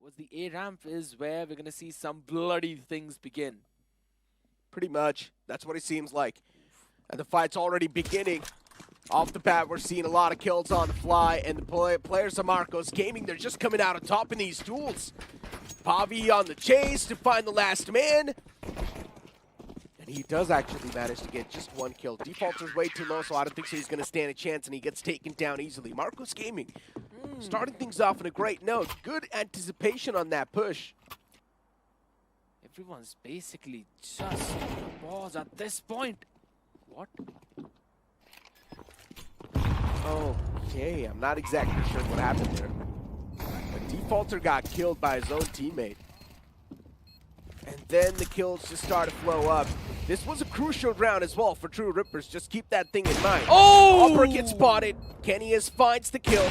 towards the A ramp is where we're going to see some bloody things begin. Pretty much. That's what it seems like. And the fight's already beginning. Off the bat, we're seeing a lot of kills on the fly, and the players of Marcos Gaming, they're just coming out on top in these duels. Pavi on the chase to find the last man. And he does actually manage to get just one kill. Defaulter's way too low, so I don't think so he's going to stand a chance, and he gets taken down easily. Marcos Gaming starting things off on a great note. Good anticipation on that push. Everyone's basically just on a pause at this point. What? Okay, I'm not exactly sure what happened there. The Defaulter got killed by his own teammate. And then the kills just started to flow up. This was a crucial round as well for True Rippers. Just keep that thing in mind. Oh! Upper gets spotted. kennyS finds the kill.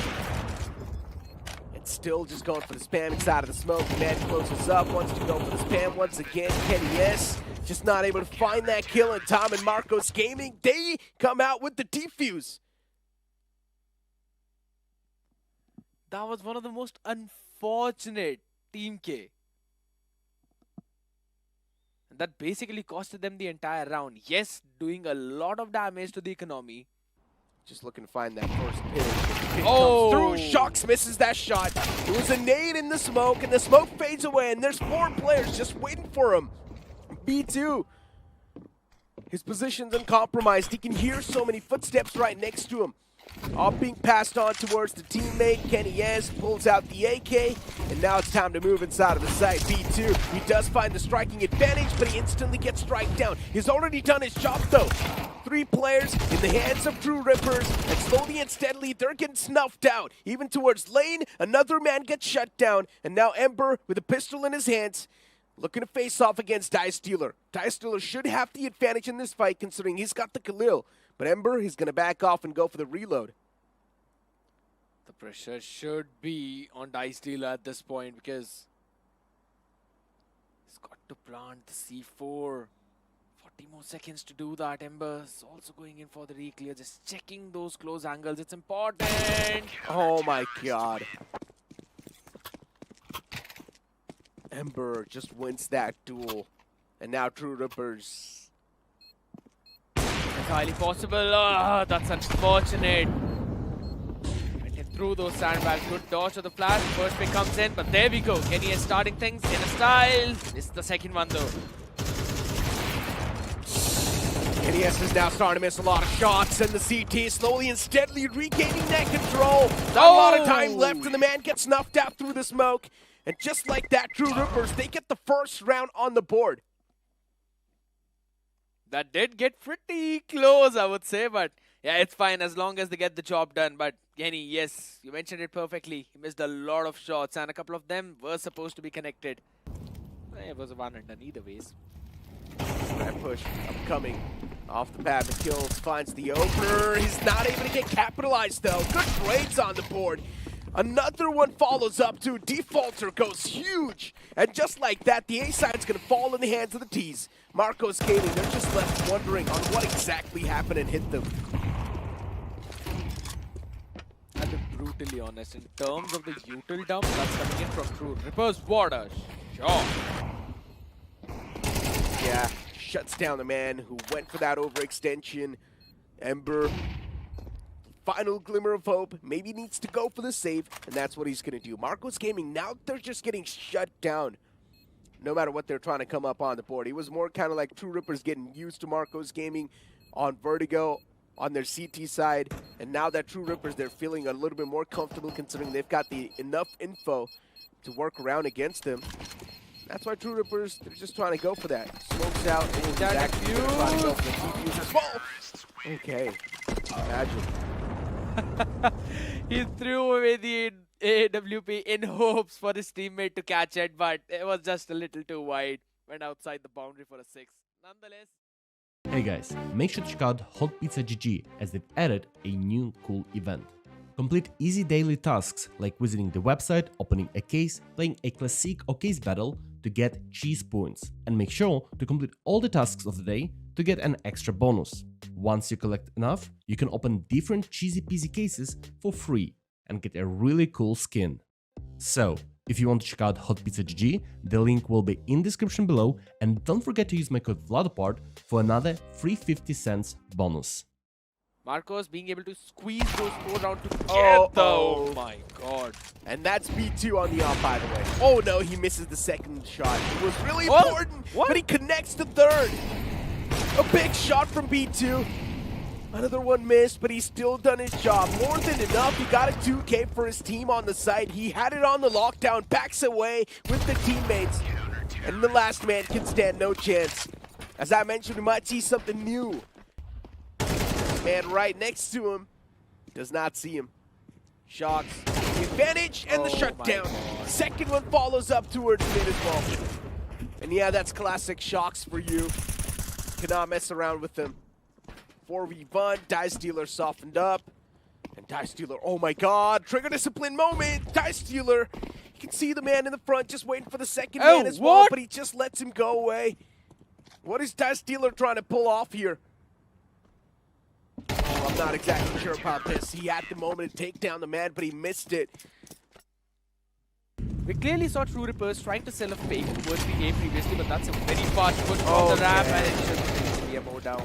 And still just going for the spam inside of the smoke. The man closes up, wants to go for the spam once again. kennyS just not able to find that kill in time. And Marcos Gaming, they come out with the defuse. That was one of the most unfortunate Team K. And that basically costed them the entire round. Yes, doing a lot of damage to the economy. Just looking to find that first pin. Oh! Comes through. Shox misses that shot. It was a nade in the smoke, and the smoke fades away, and there's 4 players just waiting for him. B2. His position's uncompromised. He can hear so many footsteps right next to him. All being passed on towards the teammate. kennyS pulls out the AK, and now it's time to move inside of the site. B2, he does find the striking advantage, but he instantly gets strike down. He's already done his job, though. 3 players in the hands of True Rippers, and slowly and steadily, they're getting snuffed out. Even towards lane, another man gets shut down, and now Ember, with a pistol in his hands, looking to face off against DieStealer. DieStealer should have the advantage in this fight, considering he's got the Khalil. But Ember, he's going to back off and go for the reload. The pressure should be on DieStealer at this point because he's got to plant the C4. 40 more seconds to do that. Ember's also going in for the re-clear, just checking those close angles. It's important. Oh my god. Ember just wins that duel. And now True Rippers. It's highly possible. Ah, that's unfortunate. Went in through those sandbags. Good dodge to the flash. First pick comes in, but there we go. kennyS is starting things in a style. It's the second one though. kennyS is now starting to miss a lot of shots, and the CT slowly and steadily regaining that control. Not a lot of time left, and the man gets snuffed out through the smoke. And just like that, True Rippers, they get the first round on the board. That did get pretty close, I would say, but yeah, it's fine as long as they get the job done. But Kenny, yes, you mentioned it perfectly. He missed a lot of shots, and a couple of them were supposed to be connected. It was a one and done either ways. That push upcoming. Off the bat, the kills finds the opener. He's not able to get capitalized, though. Good trades on the board. Another one follows up too. Defaulter goes huge. And just like that, the A side's going to fall in the hands of the T's. Marcos Gaming, they're just left wondering on what exactly happened and hit them. I'll be brutally honest. In terms of the util dump, that's coming in from True Rippers. What a shot. Yeah, shuts down the man who went for that overextension. Ember, final glimmer of hope, maybe needs to go for the save, and that's what he's going to do. Marcos Gaming, now they're just getting shut down. No matter what they're trying to come up on the board. He was more kind of like True Rippers getting used to Marcos Gaming on Vertigo on their CT side. And now that True Rippers, they're feeling a little bit more comfortable considering they've got the enough info to work around against them. That's why True Rippers, they're just trying to go for that. Smokes out, and he's actually trying to go for the defuse as well. Okay, imagine. He threw away the AWP in hopes for his teammate to catch it, but it was just a little too wide. Went outside the boundary for a 6. Nonetheless. Hey guys, make sure to check out Hot Pizza GG as they've added a new cool event. Complete easy daily tasks like visiting the website, opening a case, playing a classic or case battle to get cheese points, and make sure to complete all the tasks of the day to get an extra bonus. Once you collect enough, you can open different cheesy peasy cases for free and get a really cool skin. So, If you want to check out Hot Pizza GG, the link will be in description below, and don't forget to use my code VLADOPART for another free 50 cents bonus. Marcos being able to squeeze those 4 rounds together. Oh my god. And that's B2 on the off, by the way. Oh no, he misses the second shot. It was really important, but he connects the third. A big shot from B2. Another one missed, but he's still done his job. More than enough. He got a 2K for his team on the site. He had it on the lockdown, backs away with the teammates. And the last man can stand no chance. As I mentioned, we might see something new. Man right next to him does not see him. Shox, the advantage and the shutdown. Second one follows up towards mid as well. And yeah, that's classic Shox for you. Cannot mess around with him. 4v1, Die Stealer softened up. And Die Stealer, oh my god, trigger discipline moment. Die Stealer, you can see the man in the front just waiting for the second man as well, but he just lets him go away. What is Die Stealer trying to pull off here? I'm not exactly sure about this. He had the moment to take down the man, but he missed it. We clearly saw True Rippers trying to sell a fake towards the game previously, but that's a very fast push from the ramp, and it should be a more down.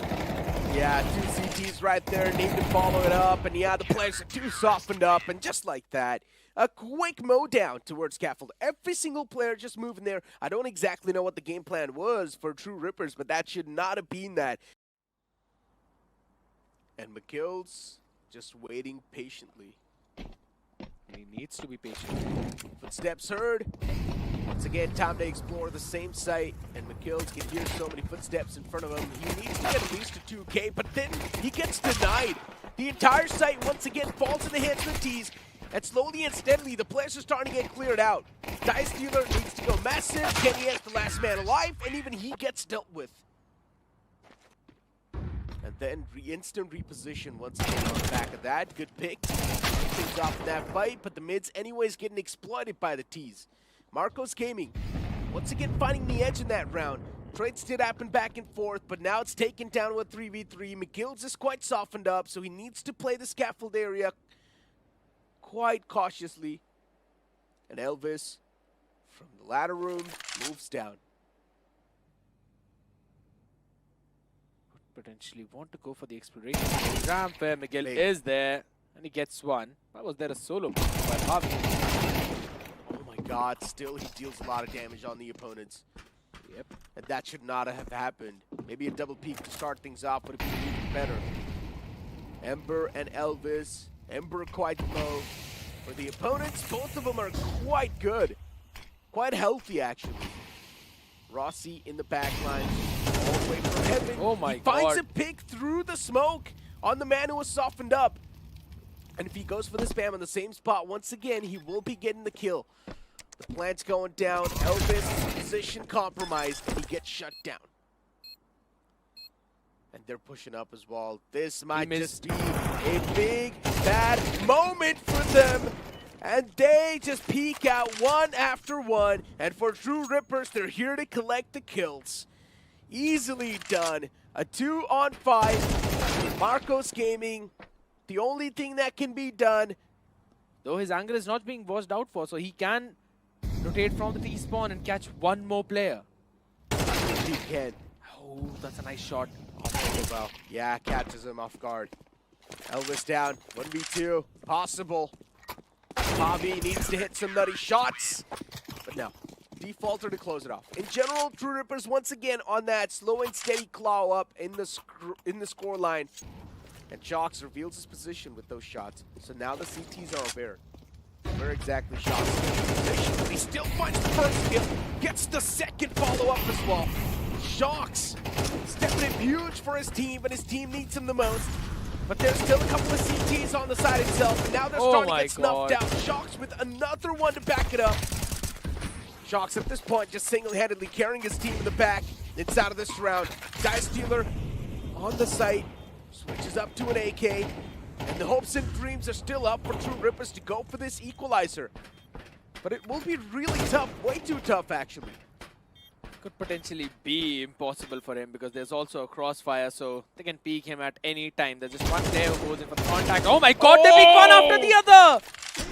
Yeah, 2 CTs right there, need to follow it up, and yeah, the players are too softened up, and just like that, a quick mow down towards Scaffold. Every single player just moving there. I don't exactly know what the game plan was for True Rippers, but that should not have been that. And McGill's just waiting patiently. He needs to be patient. Footsteps heard. Once again, time to explore the same site, and McGills can hear so many footsteps in front of him. He needs to get at least a 2K, but then he gets denied. The entire site once again falls in the hands of the T's, and slowly and steadily the players are starting to get cleared out. Die Stealer needs to go massive. kennyS, the last man alive, and even he gets dealt with. And then instant reposition once again on the back of that. Good pick. Things off in that fight, but the mids anyways getting exploited by the T's. Marcos Gaming once again finding the edge in that round. Trades did happen back and forth, but now it's taken down with 3v3. McGill's is quite softened up, so he needs to play the scaffold area quite cautiously. And Elvis from the ladder room moves down. Potentially want to go for the exploration ramp where Miguel is there, and he gets one. Why was there a solo by Harvey? Oh my god, still he deals a lot of damage on the opponents. Yep. And that should not have happened. Maybe a double peek to start things off would have been even better. Ember and Elvis. Ember quite low. For the opponents, both of them are quite good. Quite healthy, actually. Rossi in the back line. All the way from heaven. Oh my he finds god. a pick through the smoke on the man who was softened up. And if he goes for the spam on the same spot, once again, he will be getting the kill. The plant's going down. Elvis' position compromised, and he gets shut down. And they're pushing up as well. This might just be a big, bad moment for them. And they just peek out one after one. And for True Rippers, they're here to collect the kills. Easily done. A 2-on-5. Marcos Gaming. The only thing that can be done. Though his angle is not being watched out for, so he can rotate from the T-spawn and catch one more player. He can. Oh, that's a nice shot. Yeah, catches him off guard. Elvis down. 1v2. Possible. Bobby needs to hit some nutty shots. But no. Defaulter to close it off. In general, True Rippers once again on that slow and steady claw up in the score line. And Shox reveals his position with those shots. So now the CTs are aware. Where exactly Shox' position, but he still finds the first kill. Gets the second follow-up as well. Shox stepping in huge for his team, but his team needs him the most. But there's still a couple of CTs on the side itself, and now they're starting to get snuffed out. Shox with another one to back it up. Shox at this point just single-handedly carrying his team in the back inside of this round. Die Stealer on the site, switches up to an AK, and the hopes and dreams are still up for True Rippers to go for this equalizer. But it will be really tough, way too tough actually. Could potentially be impossible for him because there's also a crossfire, so they can peek him at any time. There's just one player who goes in for the contact. Oh my god, they peek one after the other!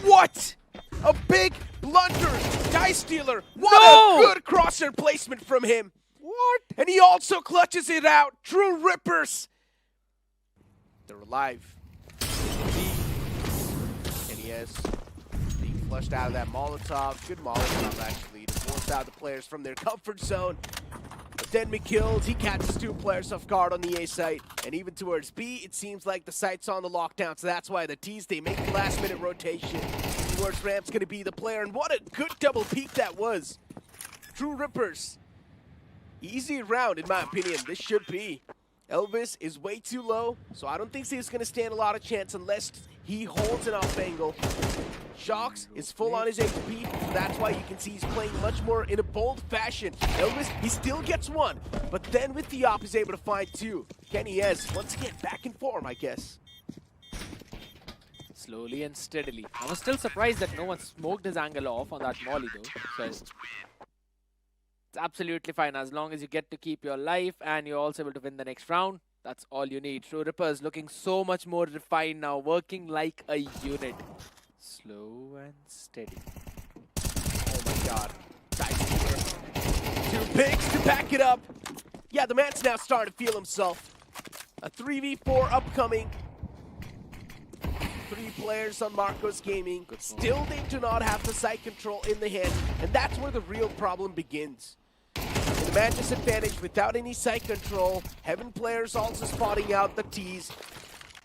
What? A big blunders. CSGO, what No! a good crosshair placement from him. What? And he also clutches it out. True Rippers. They're alive. kennyS being flushed out of that Molotov. Good Molotov, actually, to force out the players from their comfort zone. But then McKills, he catches 2 players off guard on the A site. And even towards B, it seems like the site's on the lockdown. So that's why the T's, they make the last minute rotation. Towards Ramp's going to be the player. And what a good double peek that was. True Rippers. Easy round, in my opinion. This should be. Elvis is way too low, so I don't think he's going to stand a lot of chance unless he holds an off angle. Shox is full on his HP, so that's why you can see he's playing much more in a bold fashion. Elvis, he still gets 1, but then with the op, he's able to find 2. kennyS, once again, back in form, I guess. Slowly and steadily. I was still surprised that no one smoked his angle off on that molly though. So it's absolutely fine as long as you get to keep your life and you're also able to win the next round. That's all you need. True Rippers looking so much more refined now, working like a unit. Slow and steady. Oh my god. Nice. 2 picks to back it up. Yeah, the man's now starting to feel himself. A 3v4 upcoming. 3 players on Marcos Gaming. Still, they do not have the site control in the hand, and that's where the real problem begins. The man disadvantage without any site control. Heaven players also spotting out the T's.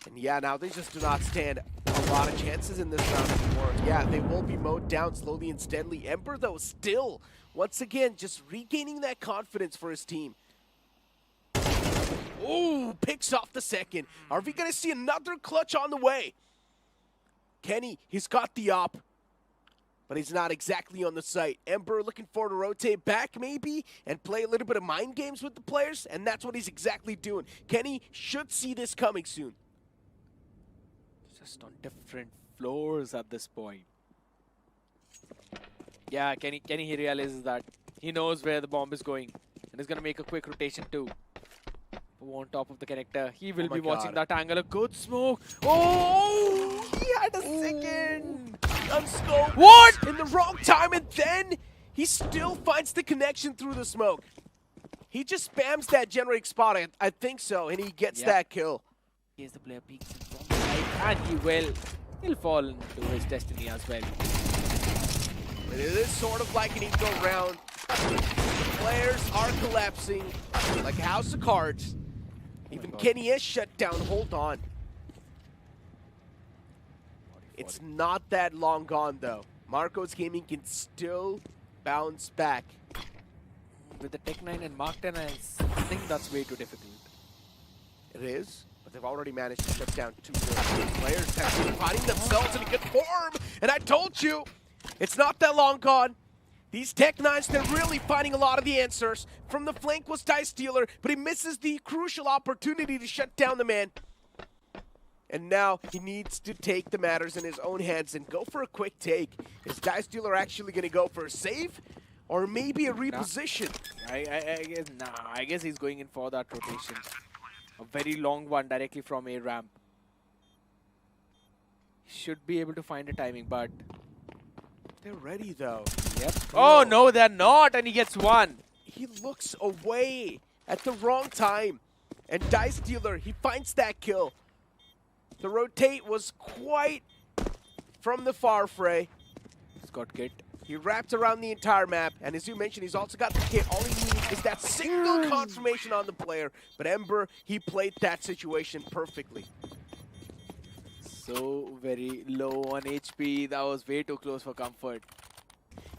And yeah, now they just do not stand a lot of chances in this round anymore. Yeah, they will be mowed down slowly and steadily. Ember, though, still, once again, just regaining that confidence for his team. Ooh, picks off the second. Are we going to see another clutch on the way? Kenny, he's got the op, but he's not exactly on the site. Ember looking for to rotate back maybe and play a little bit of mind games with the players, and that's what he's exactly doing. Kenny should see this coming soon. Just on different floors at this point. Yeah, Kenny he realizes that he knows where the bomb is going and he's gonna make a quick rotation too. On top of the connector, he will be watching that angle. A good smoke. Oh, he had a second. Unscoped. What? In the wrong time, and then he still finds the connection through the smoke. He just spams that generating spot, I think so, and he gets that kill. Here's the player peeks in from the side, and he'll fall into his destiny as well. But it is sort of like an equal round. The players are collapsing like a house of cards. Even kennyS shut down. Hold on. It's not that long gone, though. Marcos Gaming can still bounce back. With the Tech 9 and Mark 10, I think that's way too difficult. It is, but they've already managed to shut down 2 players. Have been finding themselves in a good form, and I told you, it's not that long gone. These Tech 9s, they're really finding a lot of the answers. From the flank was CSGO, but he misses the crucial opportunity to shut down the man. And now he needs to take the matters in his own hands and go for a quick take. Is CSGO actually going to go for a save? Or maybe a reposition? I guess he's going in for that rotation. A very long one directly from a ramp. Should be able to find a timing, but they're ready though. Yep. Oh no, they're not, and he gets 1. He looks away at the wrong time. And CSGO, he finds that kill. The rotate was quite from the far fray. He's got kit. He wrapped around the entire map, and as you mentioned, he's also got the kit. All he needs is that single confirmation on the player. But Ember, he played that situation perfectly. So very low on HP. That was way too close for comfort.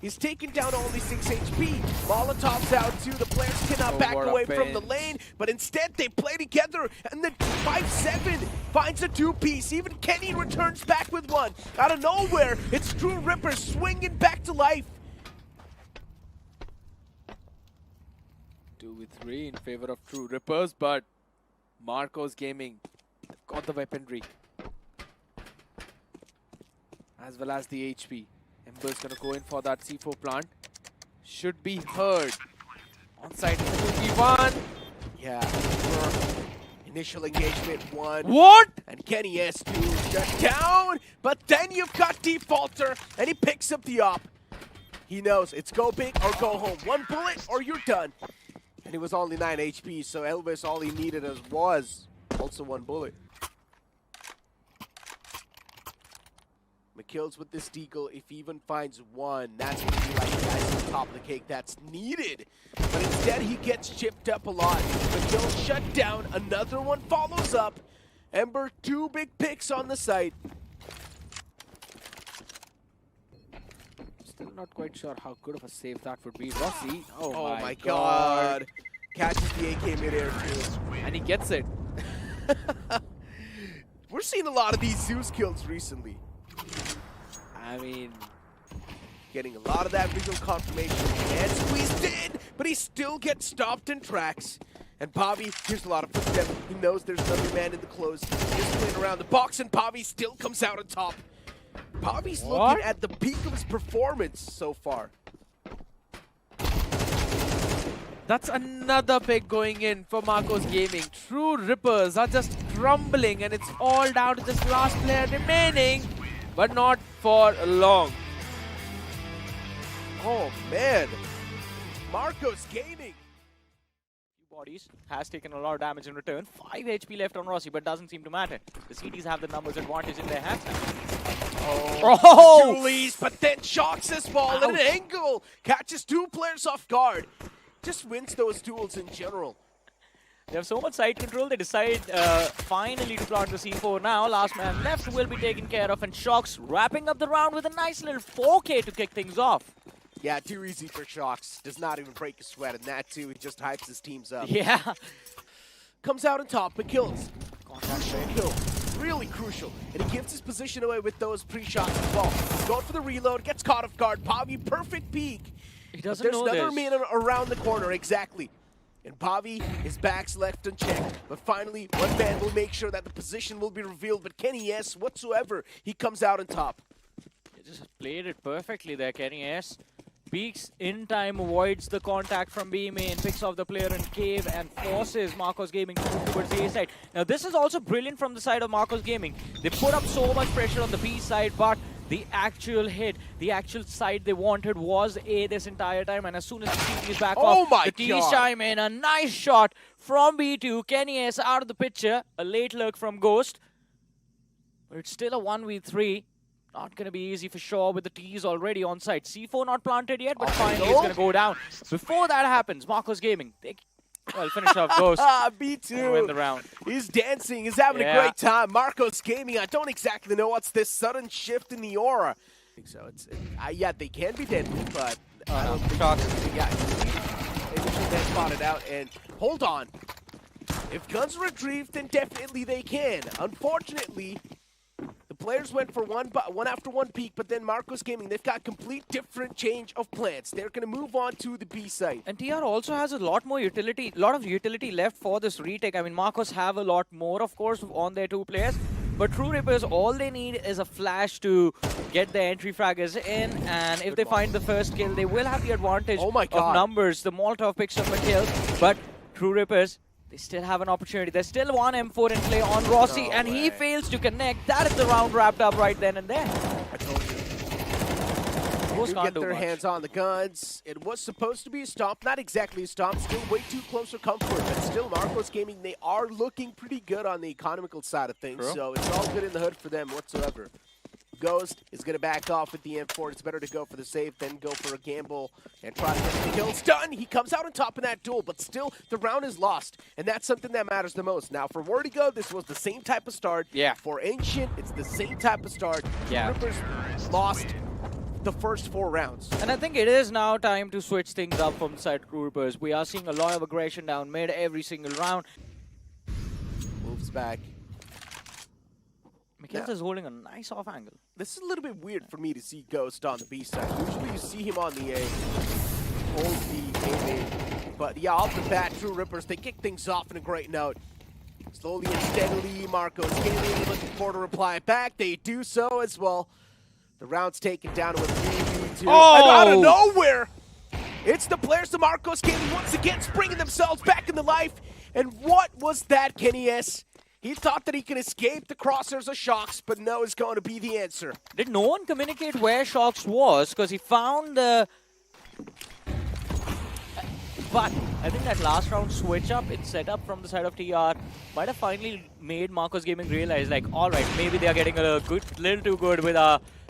He's taken down only 6 HP. Molotov's out too. The players cannot back away from the lane, but instead they play together, and the 5-7 finds a 2-piece. Even Kenny returns back with 1. Out of nowhere, it's True Ripper swinging back to life. 2v3 in favor of True Rippers, but Marcos Gaming got the weaponry as well as the HP. Ember's gonna go in for that C4 plant. Should be heard. Onside is the 2v1. Yeah. Initial engagement 1. What? And kennyS to shut down. But then you've got Defaulter, and he picks up the op. He knows it's go big or go home. One bullet or you're done. And he was only 9 HP, so Elvis, all he needed was also one bullet. McKills with this deagle, if he even finds one, that's going to be like the icing on top of the cake that's needed. But instead, he gets chipped up a lot. McKills shut down, another one follows up. Ember, 2 big picks on the site. Still not quite sure how good of a save that would be. Rossi, Oh my god. Catches the AK midair too. And he gets it. We're seeing a lot of these Zeus kills recently. I mean, Getting a lot of that visual confirmation and squeezed in, but he still gets stopped in tracks. And Pavi hears a lot of footsteps. He knows there's another man in the close. Just playing around the box, and Pavi still comes out on top. Pavi's looking at the peak of his performance so far. that's another pick going in for Marcos Gaming. True Rippers are just crumbling, and it's all down to this last player remaining, but not for long. Oh man, Marcos Gaming. Bodies has taken a lot of damage in return. 5 HP left on Rossi, but doesn't seem to matter. The CTs have the numbers advantage in their hands now. Oh! Julies, but then Shox this ball at an angle. Catches 2 players off guard. Just wins those duels in general. They have so much side control, they decide finally to plant the C4 now. Last man left will be taken care of, and Shox wrapping up the round with a nice little 4K to kick things off. Yeah, too easy for Shox. Does not even break a sweat, and that too, he just hypes his teams up. Yeah. Comes out on top, but kills. Kill. Really crucial. And he gives his position away with those pre-shots as well. Going for the reload, gets caught off guard. Pavi, perfect peek. He doesn't There's know another this. man around the corner, exactly. And Pavi, his back's left unchecked. But finally, one man will make sure that the position will be revealed. But kennyS, whatsoever, he comes out on top. He just played it perfectly there, kennyS. Peeks in time, avoids the contact from B main, picks off the player in cave, and forces Marcos Gaming to move towards the A side. Now this is also brilliant from the side of Marcos Gaming. They put up so much pressure on the B side, but the actual hit, the actual side they wanted was A this entire time, and as soon as the CT is back off, the T's chime in. A nice shot from B2, kennyS out of the picture, a late lurk from Ghost, but it's still a 1v3. Not going to be easy for sure with the T's already on site. C4 not planted yet, but finally it's going to go down. Before that happens, Marcos Gaming, they finish off Ghost. B2. Win the round. He's dancing. He's having a great time. Marcos Gaming, I don't exactly know what's this sudden shift in the aura. I think so. Yeah, they can be deadly, but I don't think Shox. Yeah, initially then spotted out, and hold on. If guns are retrieved, then definitely they can. Unfortunately, the players went for one after one peak, but then Marcos Gaming, they've got complete different change of plans. They're going to move on to the B site. And TR also has a lot more utility, left for this retake. I mean, Marcos have a lot more, of course, on their 2 players. But True Rippers, all they need is a flash to get the entry fraggers in. And if they find the first kill, they will have the advantage of numbers. The Molotov picks up a kill, but True Rippers, they still have an opportunity. There's still one M4 in play on Rossi, and he fails to connect. That is the round wrapped up right then and there. I told you. They get their hands on the guns. It was supposed to be a stomp, not exactly a stomp, still way too close for comfort, but still Marcos Gaming, they are looking pretty good on the economical side of things, so it's all good in the hood for them whatsoever. Ghost is going to back off with the M4. It's better to go for the save than go for a gamble and try to get the kill. Stun! He comes out on top in that duel, but still, the round is lost, and that's something that matters the most. Now, for Vertigo, this was the same type of start. Yeah. For Ancient, it's the same type of start. Yeah. Rippers lost the first 4 rounds. And I think it is now time to switch things up from the side of True Rippers. We are seeing a lot of aggression down mid every single round. Moves back. McKenzie is holding a nice off angle. This is a little bit weird for me to see Ghost on the B side. Usually you see him on the A. Hold the A main. But yeah, off the bat, True Rippers, they kick things off in a great note. Slowly and steadily, Marcos Gaming looking for to reply back. They do so as well. The round's taken down with 3v2. And out of nowhere, it's the players of Marcos Gaming once again springing themselves back into life. And what was that, kennyS? He thought that he could escape the crosshairs of Shox, but no is going to be the answer. Did no one communicate where Shox was? Because he found the... But I think that last round switch up, it's set up from the side of TR, might have finally made Marcos Gaming realize, like, alright, maybe they are getting a little too good with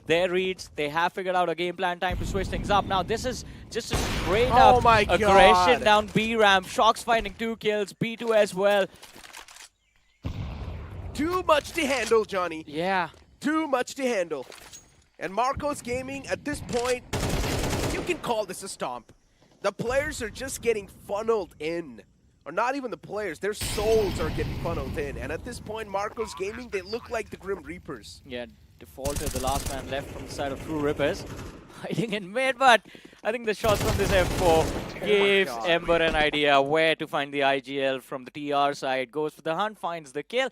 their reads. They have figured out a game plan, time to switch things up. Now this is just a straight up aggression down B ramp. Shox finding 2 kills, B2 as well. Too much to handle, Johnny. Yeah. Too much to handle. And Marcos Gaming, at this point, you can call this a stomp. The players are just getting funneled in. Or not even the players, their souls are getting funneled in. And at this point, Marcos Gaming, they look like the Grim Reapers. Yeah, defaulted the last man left from the side of True Rippers. Hiding in mid, but I think the shots from this F4 gives Ember an idea where to find the IGL from the TR side. Goes for the hunt, finds the kill.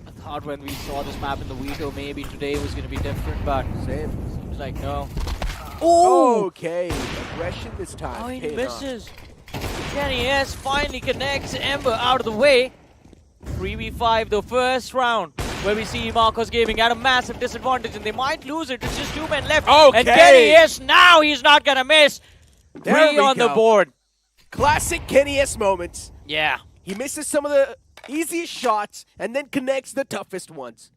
I thought when we saw this map in the Veto, maybe today was going to be different, but Same. seems like no. Okay, aggression this time. Oh, he paid off. misses. kennyS finally connects Ember out of the way. 3v5 the first round, where we see Marcos Gaming at a massive disadvantage, and they might lose it. It's just 2 men left. Okay. And kennyS, now he's not gonna miss. There 3 we on the go. board. Classic kennyS moments. Yeah. He misses some of the easiest shots and then connects the toughest ones.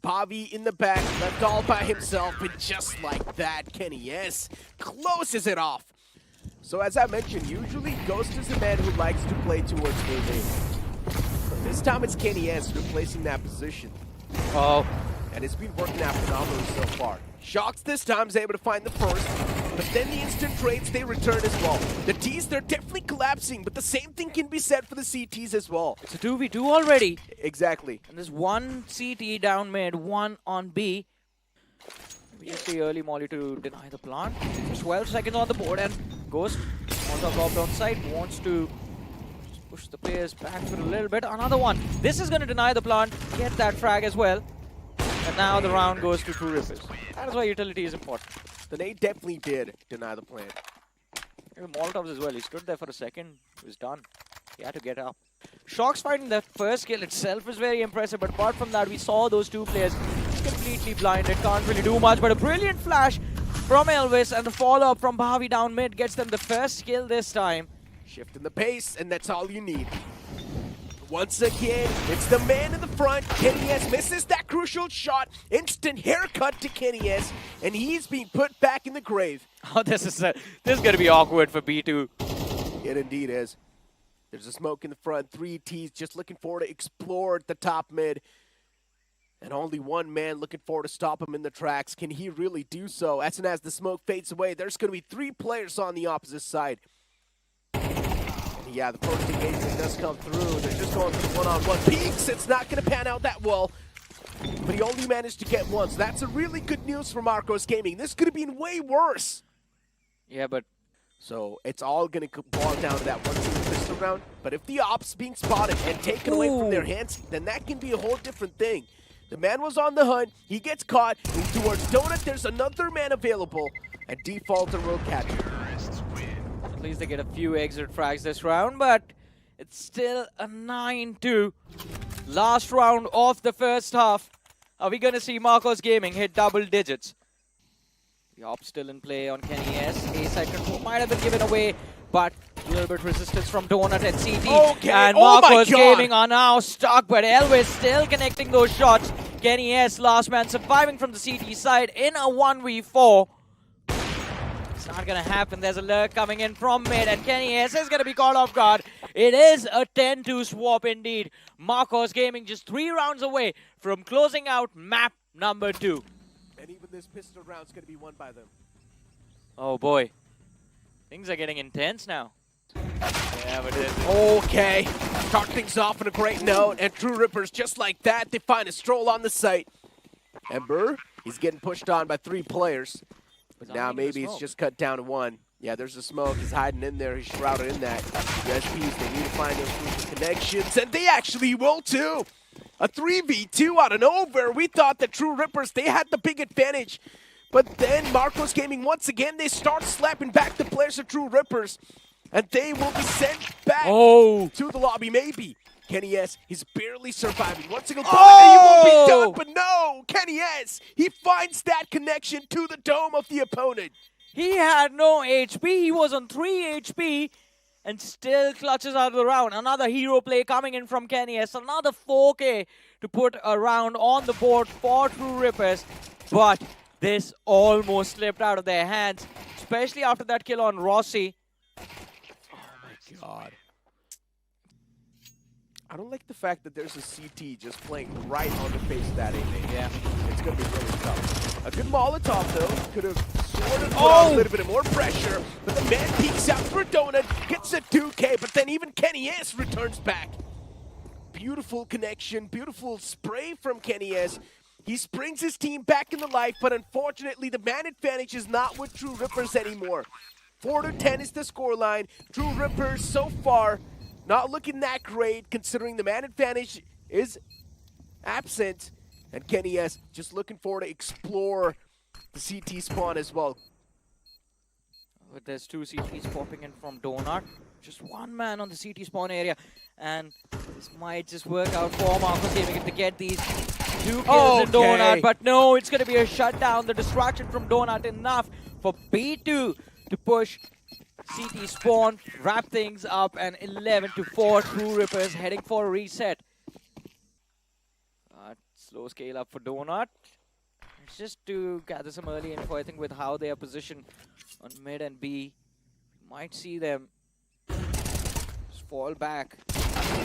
Bobby in the back, left all by himself, and just like that, kennyS closes it off. So as I mentioned, usually Ghost is a man who likes to play towards A-Main. But this time it's kennyS replacing that position. Oh. And it's been working out phenomenally so far. Shox this time is able to find the first, but then the instant trades, they return as well. The Ts, they're definitely collapsing, but the same thing can be said for the CTs as well. It's a 2v2 already. Exactly. And there's 1 CT down mid, 1 on B. We use the early molly to deny the plant. 12 seconds on the board, and Ghost on the top-down side wants to push the players back for a little bit. Another one. This is going to deny the plant, get that frag as well. And now the round goes to True Rippers. That is why utility is important. The nade definitely did deny the plan. Even Molotovs as well. He stood there for a second. He was done. He had to get up. Shox finding that first kill itself is very impressive, but apart from that, we saw those 2 players completely blinded. Can't really do much, but a brilliant flash from Elvis, and the follow-up from Bhavi down mid gets them the first kill this time. Shifting the pace, and that's all you need. Once again, it's the man in the front. kennyS misses that crucial shot. Instant haircut to kennyS, and he's being put back in the grave. Oh, this is going to be awkward for B2. It indeed is. There's a smoke in the front. 3 Ts just looking forward to explore at the top mid. And only 1 man looking forward to stop him in the tracks. Can he really do so? As soon as the smoke fades away, there's going to be 3 players on the opposite side. Yeah, the first engagement does come through. They're just going for the one-on-one. Peeks, it's not going to pan out that well. But he only managed to get 1, so that's a really good news for Marcos Gaming. This could have been way worse. Yeah, but... So it's all going to boil down to that 1-2 pistol round. But if the op's being spotted and taken away from their hands, then that can be a whole different thing. The man was on the hunt. He gets caught. And towards Donut, there's another man available. And Defaulter will catch him. At least they get a few exit frags this round, but it's still a 9-2. Last round of the first half. Are we going to see Marcos Gaming hit double digits? The op still in play on kennyS. A-side control might have been given away, but a little bit resistance from Donut and CT. Okay. And Oh my Marcos God. Gaming are now stuck, but Elvis still connecting those shots. kennyS, last man, surviving from the CT side in a 1v4. It's not going to happen. There's a lurk coming in from mid, and kennyS is going to be caught off guard. It is a 10-2 swap indeed. Marcos Gaming just 3 rounds away from closing out map number 2. And even this pistol round's going to be won by them. Oh boy. Things are getting intense now. Yeah, but Okay. Start things off on a great note. And True Rippers, just like that, they find a stroll on the site. Ember, he's getting pushed on by 3 players. But now maybe it's just cut down to 1. Yeah, there's a smoke. He's hiding in there. He's shrouded in that. The SPs, they need to find those crucial connections. And they actually will too. A 3v2 out of nowhere. We thought the True Rippers, they had the big advantage. But then Marcos Gaming, once again, they start slapping back the players of True Rippers. and they will be sent back Oh! to the lobby. Maybe kennyS, he's barely surviving. One single bullet and he won't be done, but no! kennyS, he finds that connection to the dome of the opponent. He had no HP. He was on 3 HP and still clutches out of the round. Another hero play coming in from kennyS. Another 4K to put a round on the board for True Rippers. But this almost slipped out of their hands, especially after that kill on Rossi. Oh my god. I don't like the fact that there's a CT just playing right on the face of that A-main. Yeah. It's going to be really tough. A good Molotov, though. Could have sort of put on a little bit of more pressure. But the man peeks out for a donut, gets a 2K, but then even kennyS returns back. Beautiful connection, beautiful spray from kennyS. He springs his team back into life, but unfortunately, the man advantage is not with True Rippers anymore. 4-10 is the scoreline. True Rippers, so far, not looking that great, considering the man advantage is absent. And kennyS just looking forward to explore the CT spawn as well. But there's 2 CTs popping in from Donut. Just one man on the CT spawn area. And this might just work out for Marcos Gaming if they get these 2 kills in Donut. But no, it's going to be a shutdown. The distraction from Donut enough for B2 to push CT spawn, wrap things up, and 11-4. True Rippers heading for a reset. Slow scale up for Donut. It's just to gather some early info, I think, with how they are positioned on mid and B. Might see them just fall back.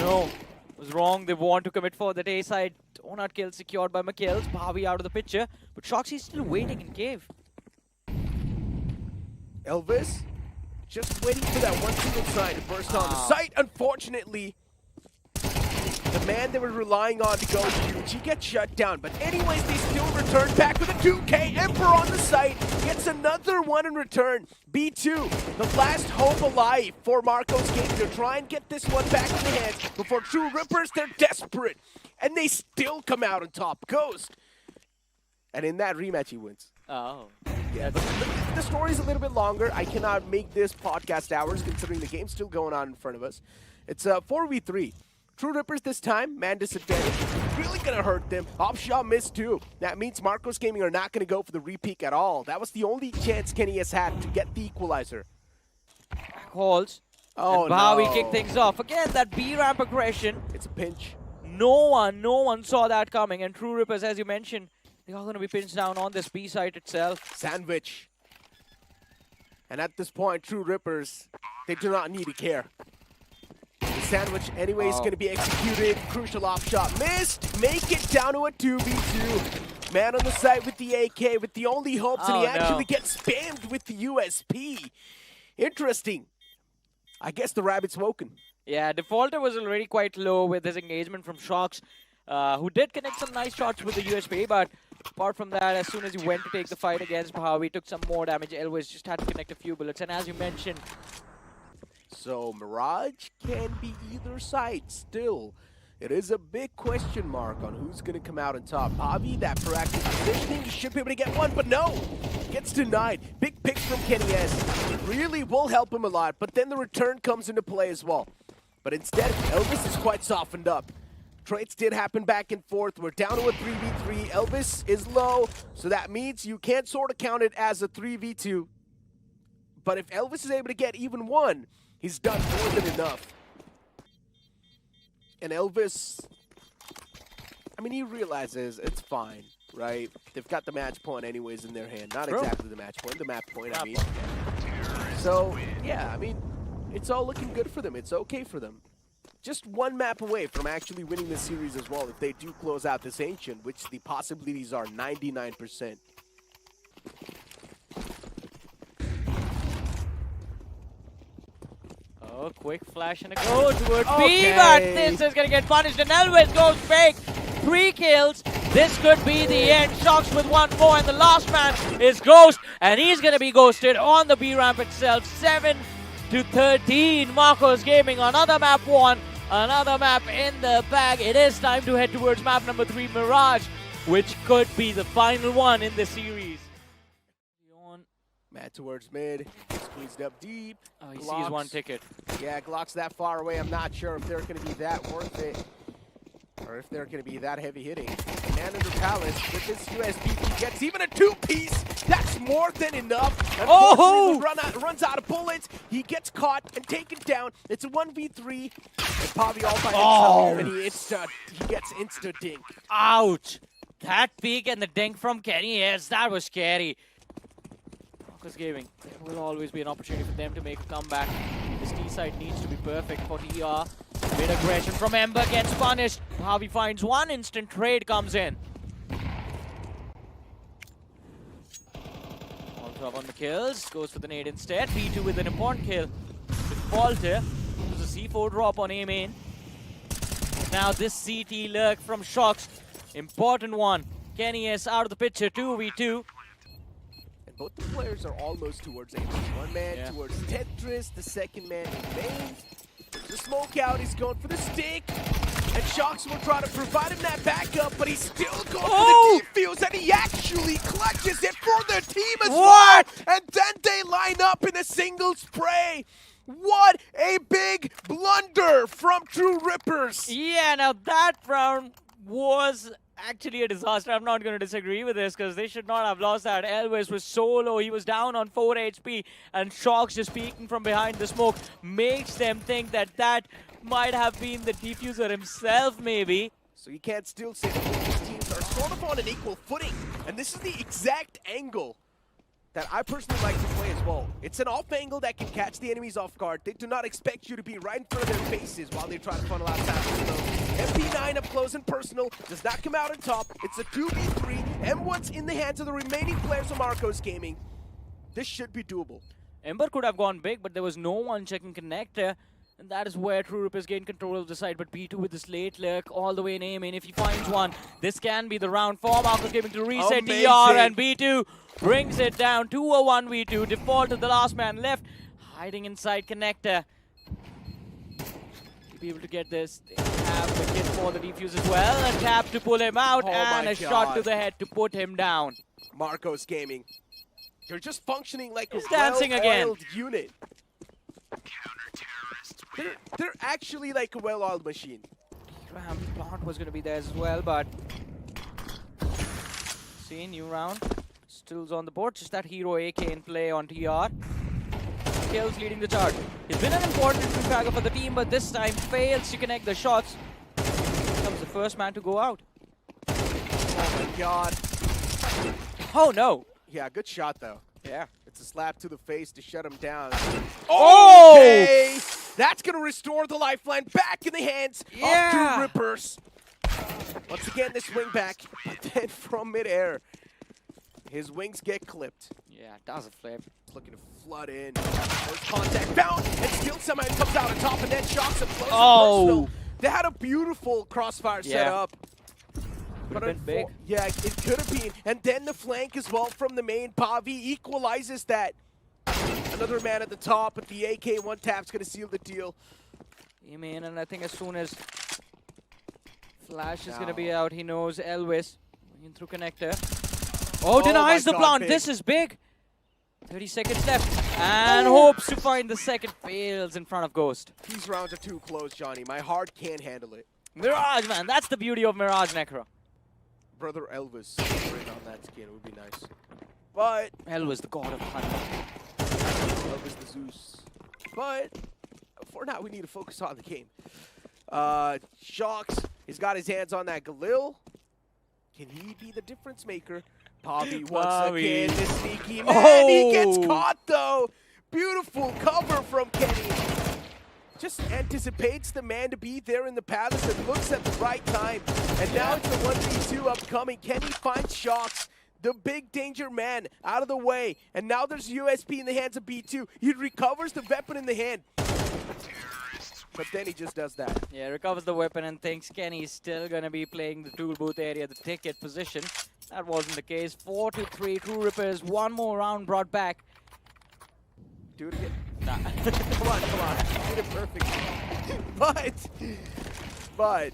No, was wrong. They want to commit for that A side. Donut kill secured by McKills. Bhavi out of the picture. But Shox is still waiting in cave. Elvis just waiting for that one single sign to burst on the site. Unfortunately, the man they were relying on to go huge, he gets shut down. But anyways, they still return back with a 2K. Emperor on the site gets another one in return. B2, the last hope alive for Marcos Gaming to try and get this one back in the hands before True Rippers. They're desperate, and they still come out on top. Ghost, and in that rematch, he wins. Oh. Yeah, but the story's a little bit longer. I cannot make this podcast hours considering the game's still going on in front of us. It's 4v3. True Rippers this time, man disadvantage, really gonna hurt them. Opshot missed too. That means Marcos Gaming are not gonna go for the repeat at all. That was the only chance kennyS had to get the equalizer. Calls. Oh and Bhavi no. kick things off. Again, that B ramp aggression. It's a pinch. No one saw that coming. And True Rippers, as you mentioned, they are gonna be pinched down on this B site itself. Sandwich. And at this point, True Rippers, they do not need to care. The sandwich anyway is going to be executed. Crucial offshot missed. Make it down to a 2v2. Man on the side with the AK with the only hopes, and he actually gets spammed with the USP. Interesting. I guess the rabbit's woken. Yeah, Defaulter was already quite low with his engagement from Shox, who did connect some nice shots with the USP, but apart from that, as soon as he went to take the fight against Bhavi, took some more damage. Elvis just had to connect a few bullets, and as you mentioned, so Mirage can be either side still. It is a big question mark on who's going to come out on top. Bhavi, that proactive positioning, he should be able to get one, but no! Gets denied. Big picks from kennyS. It really will help him a lot, but then the return comes into play as well. But instead, Elvis is quite softened up. Trades did happen back and forth. We're down to a 3v3. Elvis is low, so that means you can't sort of count it as a 3v2. But if Elvis is able to get even one, he's done more than enough. And Elvis, I mean, he realizes it's fine, right? They've got the match point anyways in their hand. Not exactly the match point, the map point, I mean. So, yeah, I mean, it's all looking good for them. It's okay for them. Just one map away from actually winning this series as well if they do close out this Ancient, which the possibilities are 99%. oh, quick flash and a go towards B, but this is going to get punished, and Elvis goes fake. 3 kills. This could be the end. Shox with 1 more, and the last man is Ghost, and he's going to be ghosted on the B ramp itself. 7-13. Marcos Gaming, another map won, another map in the bag. It is time to head towards map number 3, Mirage, which could be the final one in the series. Matt towards mid, squeezed up deep. Oh, he sees Glocks. one ticket. Yeah, Glock's that far away. I'm not sure if they're going to be that worth it. Or if they're going to be that heavy hitting. Man under Palace with this USP gets even a 2-piece. That's more than enough. Oh! Runs out of bullets. He gets caught and taken down. It's a 1v3. And Pavi all by himself. And he gets insta dink. Ouch! That peek and the dink from kennyS, that was scary. Marcus Gaming, there will always be an opportunity for them to make a comeback. This T side needs to be perfect for TR. Mid aggression from Ember gets punished. Harvey finds one, instant trade comes in. All 12 on the kills, goes for the nade instead. B2 with an important kill. Defaulter. There's a C4 drop on A main. Now this CT lurk from Shox. Important one. kennyS out of the picture, 2v2. And both the players are almost towards A. One man towards Tetris, the second man in main. The smoke out, he's going for the stick. And Shox will try to provide him that backup, but he's still going for the defuse, and he actually clutches it for the team as well. And then they line up in a single spray. What a big blunder from True Rippers. Yeah, now that round was actually a disaster. I'm not going to disagree with this because they should not have lost that. Elvis was so low. He was down on 4 HP, and Shox just peeking from behind the smoke makes them think that that might have been the diffuser himself, maybe. So you can't still say that these teams are sort of on an equal footing. And this is the exact angle that I personally like to play as well. It's an off angle that can catch the enemies off guard. They do not expect you to be right in front of their faces while they try to funnel out sound. MP9 up close and personal, does not come out on top. It's a 2v3. M1's in the hands of the remaining players of Marcos Gaming. This should be doable. Ember could have gone big, but there was no one checking connector. And that is where True Rippers gain control of the side. But B2 with this late lurk all the way in aim. And if he finds one, this can be the round for Marcos Gaming to reset Amazing. TR. And B2 brings it down to a 1v2. Default to the last man left. Hiding inside connector. To be able to get this, they have the kit for the defuse as well. A tap to pull him out. And a shot to the head to put him down. Marcos Gaming. They're just functioning like He's a dancing again. well-oiled unit. They're actually like a well-oiled machine. Plant was going to be there as well, but see, new round. Still's on the board. Just that hero AK in play on TR. Kills leading the charge. He's been an important fragger for the team, but this time fails to connect the shots. Becomes the first man to go out. Oh my god. Oh no. Yeah, good shot though. Yeah. It's a slap to the face to shut him down. Oh! Okay. That's going to restore the lifeline back in the hands of True Rippers. Once again, this wing back, but then from midair, his wings get clipped. Yeah, it does a flip. Looking to flood in. First contact found, and still somehow comes out on top, and then Shox up close. Oh! They had a beautiful crossfire set up. Could have been big. Yeah, it could have been. And then the flank as well from the main. Pavi equalizes that. Another man at the top, but the AK one tap's going to seal the deal. Yeah, man, and I think as soon as Flash is going to be out, he knows Elvis. In through connector. Oh, denies the plant. Big. This is big. 30 seconds left. And hopes to find the second. Fails in front of Ghost. These rounds are too close, Johnny. My heart can't handle it. Mirage, man. That's the beauty of Mirage Necro. Brother Elvis right on that skin would be nice. But Elvis, the god of thunder. Elvis the Zeus. But for now, we need to focus on the game. Shox, he's got his hands on that Galil. Can he be the difference maker? Pavi once again, the sneaky man. He gets caught though. Beautiful cover from Kenny. Just anticipates the man to be there in the palace and looks at the right time. And now it's the 1v2 upcoming. Kenny finds Shox, the big danger man, out of the way. And now there's USP in the hands of B2. He recovers the weapon in the hand. But then he just does that. Yeah, recovers the weapon and thinks Kenny's still going to be playing the tool booth area, the ticket position. That wasn't the case. 4-3, True Rippers. One more round brought back. Do it again. Nah. Come on. You did it perfect. But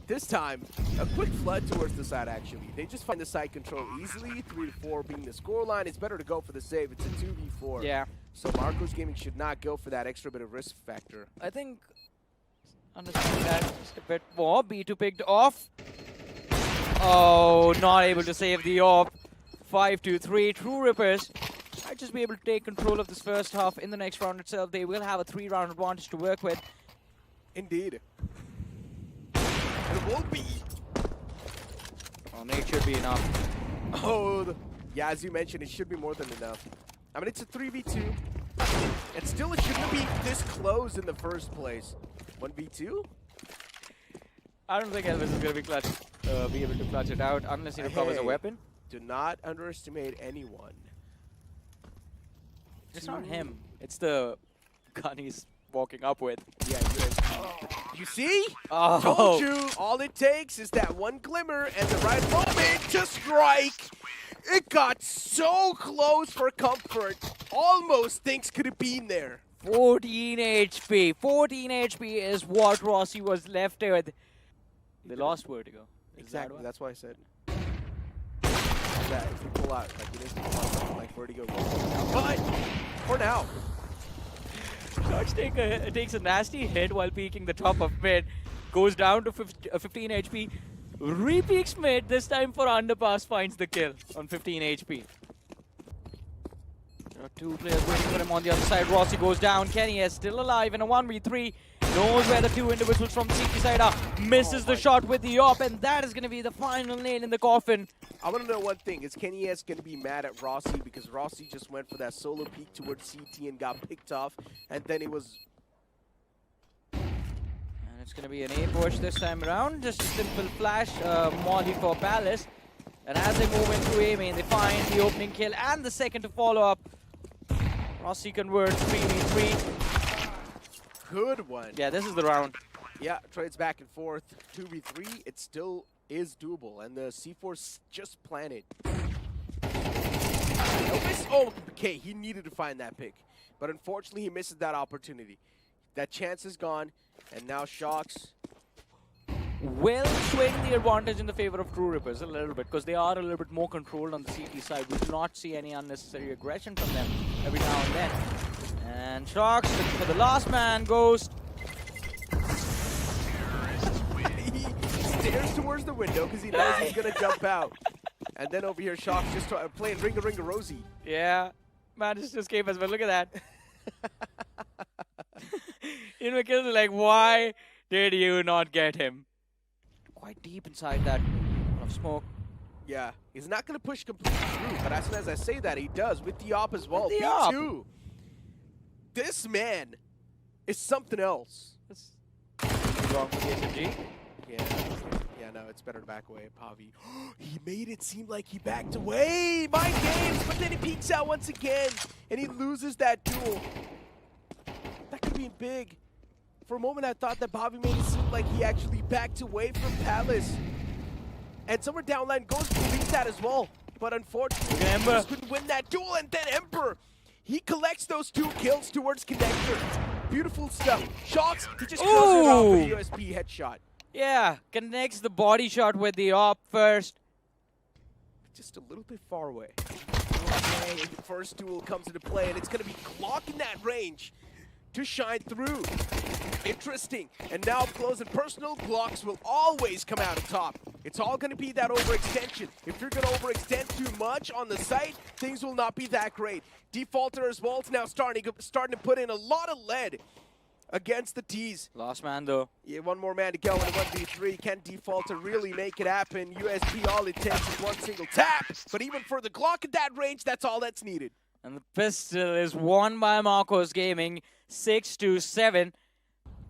This time, a quick flood towards the side, actually. They just find the side control easily, 3-4 being the scoreline. It's better to go for the save. It's a 2v4. Yeah. So Marcos Gaming should not go for that extra bit of risk factor. I think understanding that just a bit more. B2 picked off. Oh, not able to save the AWP. 5-2-3. True Rippers might just be able to take control of this first half. In the next round itself, they will have a 3-round advantage to work with. Indeed. It will be. Oh, it should be enough. Oh, yeah, as you mentioned, it should be more than enough. I mean, it's a 3v2. And still, it shouldn't be this close in the first place. 1v2? I don't think Elvis is going to be able to clutch it out unless he recovers a weapon. Do not underestimate anyone. It's not him. It's the gun he's walking up with. Yeah, you see? Oh. Told you, all it takes is that one glimmer and the right moment to strike. It got so close for comfort. Almost things could have been there. 14 HP. 14 HP is what Rossi was left with. They lost Vertigo. Exactly, that's why I said. That if you pull out, like it is like Vertigo goes. But for now. Shox takes a nasty hit while peeking the top of mid. Goes down to 15 HP. Re-peeks mid, this time for Underpass finds the kill on 15 HP. There are two players waiting for him on the other side. Rossi goes down. kennyS still alive in a 1v3. Knows where the two individuals from the CT side are. Misses the shot with the AWP, and that is going to be the final nail in the coffin. I want to know one thing. Is kennyS going to be mad at Rossi because Rossi just went for that solo peek towards CT and got picked off, and then it was... And it's going to be an A push this time around. Just a simple flash molly for Palace. And as they move into A main, they find the opening kill and the second to follow up. Rossi converts 3v3. Good one. Yeah, this is the round. Yeah, trades back and forth. 2v3, it still is doable. And the C4's just planted. Oh, okay, he needed to find that pick. But unfortunately, he misses that opportunity. That chance is gone. And now Shox will swing the advantage in the favor of True Rippers a little bit because they are a little bit more controlled on the CT side. We do not see any unnecessary aggression from them every now and then. And Shox looking for the last man. Ghost. he stares towards the window because he knows he's going to jump out. And then over here, Shox just playing Ringa-Ringa-Rosie. Yeah, Madness just came as well. Look at that. In McKill, like, why did you not get him? Quite deep inside that of smoke. Yeah, he's not going to push completely through, but as soon as I say that, he does with the AWP as well. With the B2. This man is something else. That's wrong for the SMG. Yeah, no, it's better to back away. Pavi, he made it seem like he backed away. Mind games, but then he peeks out once again, and he loses that duel. That could be big. For a moment, I thought that Pavi made it seem like he actually backed away from Palace. And somewhere downline goes believes that as well. But unfortunately, he just couldn't win that duel. And then Ember, he collects those 2 kills towards Connector. Beautiful stuff. Shox, he just closes it off with the USP headshot. Yeah, connects the body shot with the AWP first. Just a little bit far away. Okay, the first duel comes into play, and it's going to be Glock in that range to shine through. Interesting. And now up close and personal, Glocks will always come out on top. It's all going to be that overextension. If you're going to overextend too much on the site, things will not be that great. Defaulter as well is now starting to put in a lot of lead against the T's. Last man though. Yeah, one more man to go in a 1v3. Can Defaulter really make it happen? USP, all it takes is one single tap. But even for the Glock at that range, that's all that's needed. And the pistol is won by Marcos Gaming, 6-7.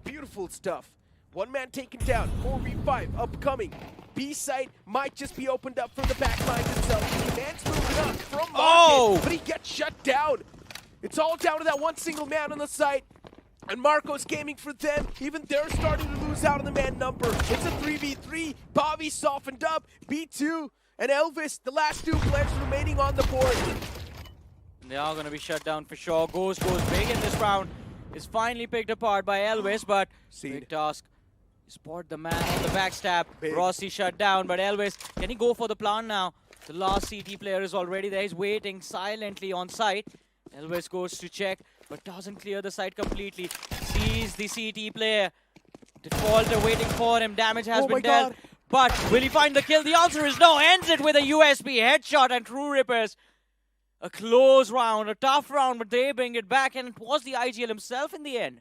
Beautiful stuff. One man taken down, 4v5 upcoming. B site might just be opened up from the back lines itself. The man's moving up from Market, but he gets shut down. It's all down to that one single man on the site. And Marcos Gaming for them, even they're starting to lose out on the man number. It's a 3v3. Bobby softened up. B2 and Elvis, the last 2 players remaining on the board. They are going to be shut down for sure. Ghost goes big in this round. Is finally picked apart by Elvis, but big task Spot the man on the backstab. Big. Rossi shut down, but Elvis, can he go for the plant now? The last CT player is already there. He's waiting silently on site. Elvis goes to check, but doesn't clear the site completely. Sees the CT player. Defaulter waiting for him. Damage has been dealt. But will he find the kill? The answer is no. Ends it with a USB headshot and True Rippers. A close round, a tough round, but they bring it back, and it was the IGL himself in the end.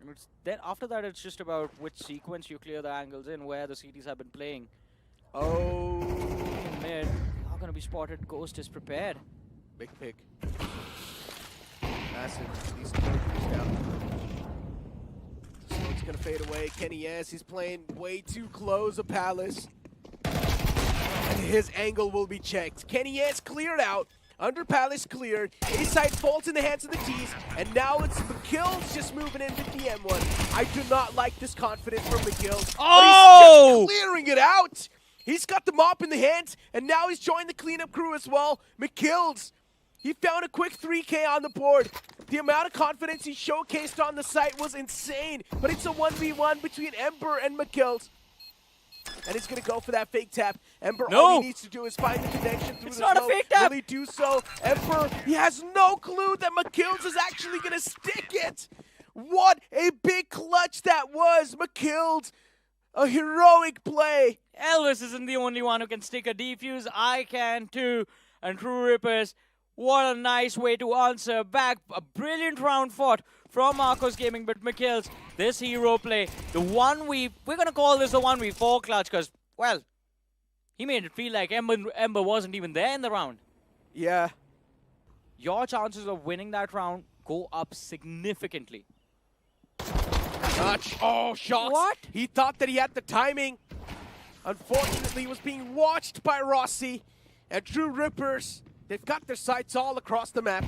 And then after that, it's just about which sequence you clear the angles in, where the CTs have been playing. Oh. In mid, not going to be spotted. Ghost is prepared. Big pick. Massive. These players down. Smoke's gonna fade away. kennyS, he's playing way too close to Palace. And his angle will be checked. kennyS cleared out. Under Palace cleared. A-side falls in the hands of the T's. And now it's McKill's just moving in with the M1. I do not like this confidence from McKill. Oh! But he's just clearing it out. He's got the mop in the hands. And now he's joined the cleanup crew as well. McKill's. He found a quick 3K on the board. The amount of confidence he showcased on the site was insane. But it's a 1v1 between Ember and McKill's. And he's going to go for that fake tap. Ember, all he needs to do is find the connection through the smoke. It's not a fake tap. Will he do so? Ember, he has no clue that McKill's is actually going to stick it. What a big clutch that was. McKill's, a heroic play. Elvis isn't the only one who can stick a defuse. I can too. And True Rippers, what a nice way to answer back. A brilliant round fought from Marcos Gaming, but McKill's, this hero play, the we're going to call this the 1v4 clutch because, well, he made it feel like Ember wasn't even there in the round. Yeah. Your chances of winning that round go up significantly. Touch. Oh, Shox. What? He thought that he had the timing. Unfortunately, he was being watched by Rossi. And True Rippers, they've got their sights all across the map.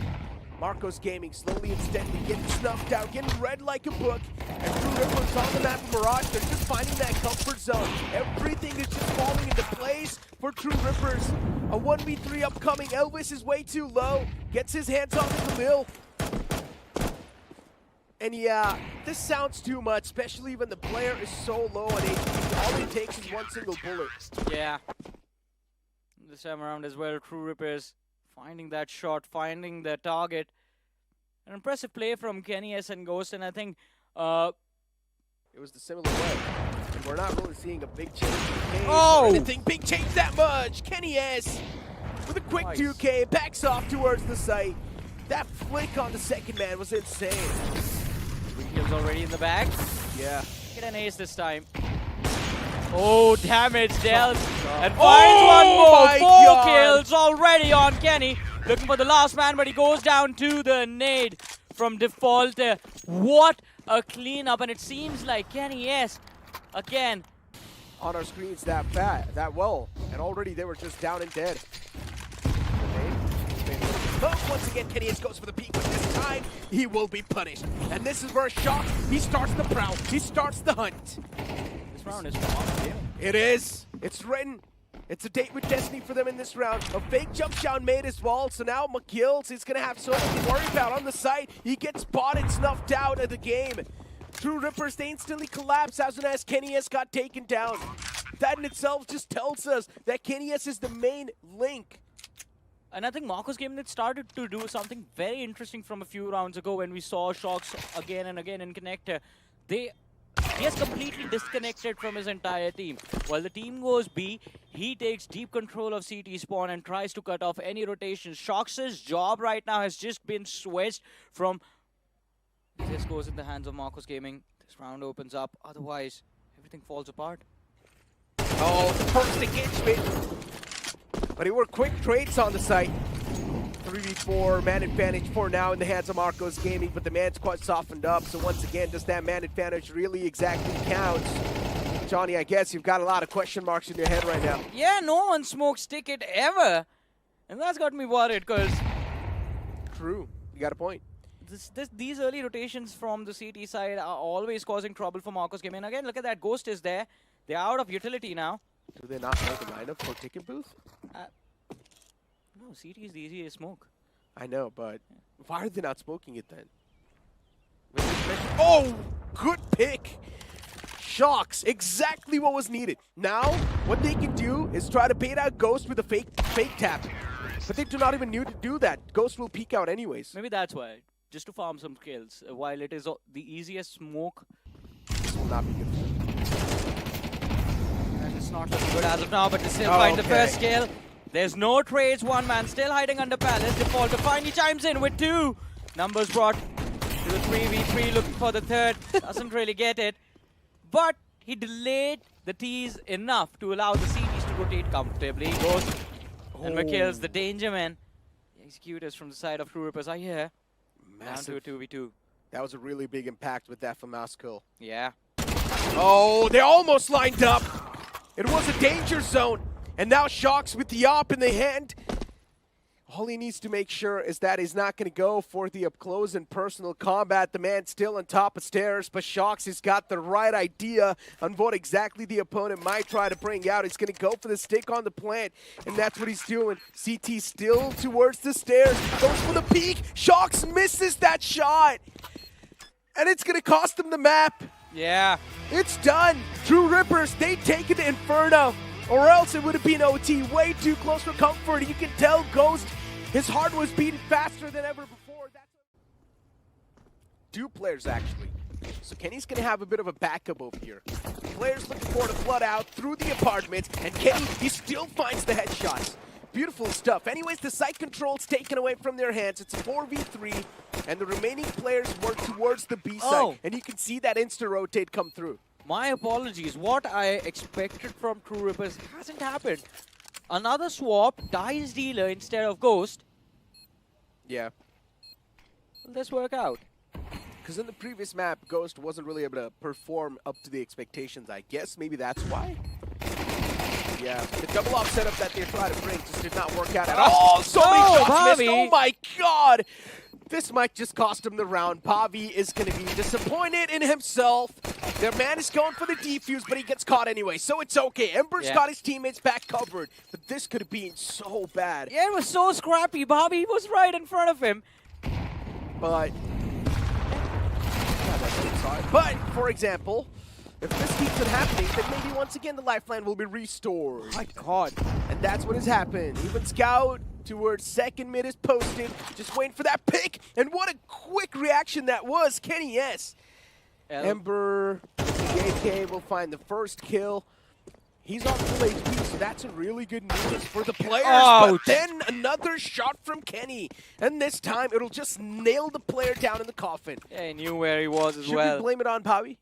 Marcos Gaming slowly and steadily getting snuffed out, getting read like a book. And True Rippers on the map of Mirage, they're just finding that comfort zone. Everything is just falling into place for True Rippers. A 1v3 upcoming. Elvis is way too low. Gets his hands on the mill. And yeah, this sounds too much, especially when the player is so low on HP. All it takes is one single bullet. Yeah. This time around as well, True Rippers finding that shot, finding the target. An impressive play from kennyS and Ghost, and I think it was the similar way. And we're not really seeing a big change in the game. Oh! Or anything big change that much. kennyS with a quick 2K, backs off towards the site. That flick on the second man was insane. 3 kills already in the bag. Yeah. Get an ace this time. Oh, damage dealt. And finds one more. 4 kills already on Kenny. Looking for the last man, but he goes down to the nade from Defaulter. What a cleanup. And it seems like kennyS, again, on our screens that well. And already they were just down and dead. Once again, kennyS goes for the peek, but this time he will be punished. And this is where Shox, he starts the prowl. He starts the hunt. This round is wrong. It is. It's written. It's a date with destiny for them in this round. A fake jump down made as well. So now McKill's is going to have so much to worry about on the site. He gets spotted, snuffed out of the game. True Rippers, they instantly collapse as soon as kennyS got taken down. That in itself just tells us that kennyS is the main link. And I think Marcos Gaming had started to do something very interesting from a few rounds ago when we saw Shox again and again in Connector. He has completely disconnected from his entire team. While the team goes B, he takes deep control of CT spawn and tries to cut off any rotations. Shox's job right now has just been switched from... This goes in the hands of Marcos Gaming. This round opens up. Otherwise, everything falls apart. Oh, the first engagement. But he worked quick trades on the site. 3v4, man advantage for now in the hands of Marcos Gaming, but the man's quite softened up. So once again, does that man advantage really exactly count? Johnny, I guess you've got a lot of question marks in your head right now. Yeah, no one smokes ticket ever. And that's got me worried because... True, you got a point. These early rotations from the CT side are always causing trouble for Marcos Gaming. And again, look at that, Ghost is there. They're out of utility now. Do they not make a lineup for ticket booth? No, CT is the easiest smoke. I know, but why are they not smoking it then? With his mission. Oh, good pick. Shox, exactly what was needed. Now, what they can do is try to bait out Ghost with a fake tap. But they do not even need to do that. Ghost will peek out anyways. Maybe that's why. Just to farm some kills. While it is the easiest smoke, This will not be good. and it's not looking good as of now, but they still find the first kill. There's no trades. One man still hiding under Palace. Defaulter finally chimes in with 2. Numbers brought to the 3v3, looking for the third. Doesn't really get it. But he delayed the T's enough to allow the CTs to rotate comfortably. He goes and kills the danger man. The executors from the side of True Rippers are here. Massive. Down to a 2v2. That was a really big impact with that from kill. Yeah. Oh, they almost lined up. It was a danger zone. And now Shox with the op in the hand. All he needs to make sure is that he's not going to go for the up close and personal combat. The man's still on top of stairs, but Shox has got the right idea on what exactly the opponent might try to bring out. He's going to go for the stick on the plant, and that's what he's doing. CT still towards the stairs, goes for the peek. Shox misses that shot, and it's going to cost him the map. Yeah. It's done. True Rippers, they take it to Inferno, or else it would have been OT. Way too close for comfort. You can tell Ghost, his heart was beating faster than ever before. Two players, actually. So kenny's going to have a bit of a backup over here. Players looking for to flood out through the apartment, and Kenny, he still finds the headshots. Beautiful stuff. Anyways, the site control's taken away from their hands. It's a 4v3, and the remaining players work towards the B side. And you can see that insta-rotate come through. My apologies. What I expected from True Rippers hasn't happened. Another swap, dies dealer instead of Ghost. Yeah. Will this work out? Because in the previous map, Ghost wasn't really able to perform up to the expectations, I guess. Maybe that's why. Yeah, the double off setup that they tried to bring just did not work out at all. Oh, so many shots missed. Oh my god! This might just cost him the round. Pavi is going to be disappointed in himself. Their man is going for the defuse, but he gets caught anyway, so it's okay. Ember's got his teammates back covered, but this could have been so bad. Yeah, it was so scrappy. Bobby was right in front of him. But, but for example, if this keeps on happening, then maybe once again the lifeline will be restored. My god. And that's what has happened. Even Scout towards second mid is posted, just waiting for that pick. And what a quick reaction that was, kennyS. Ember, AK will find the first kill. He's on full HP, so that's a really good news for the players. But then another shot from Kenny. And this time, it'll just nail the player down in the coffin. Yeah, he knew where he was as Should well. we blame it on Pavi?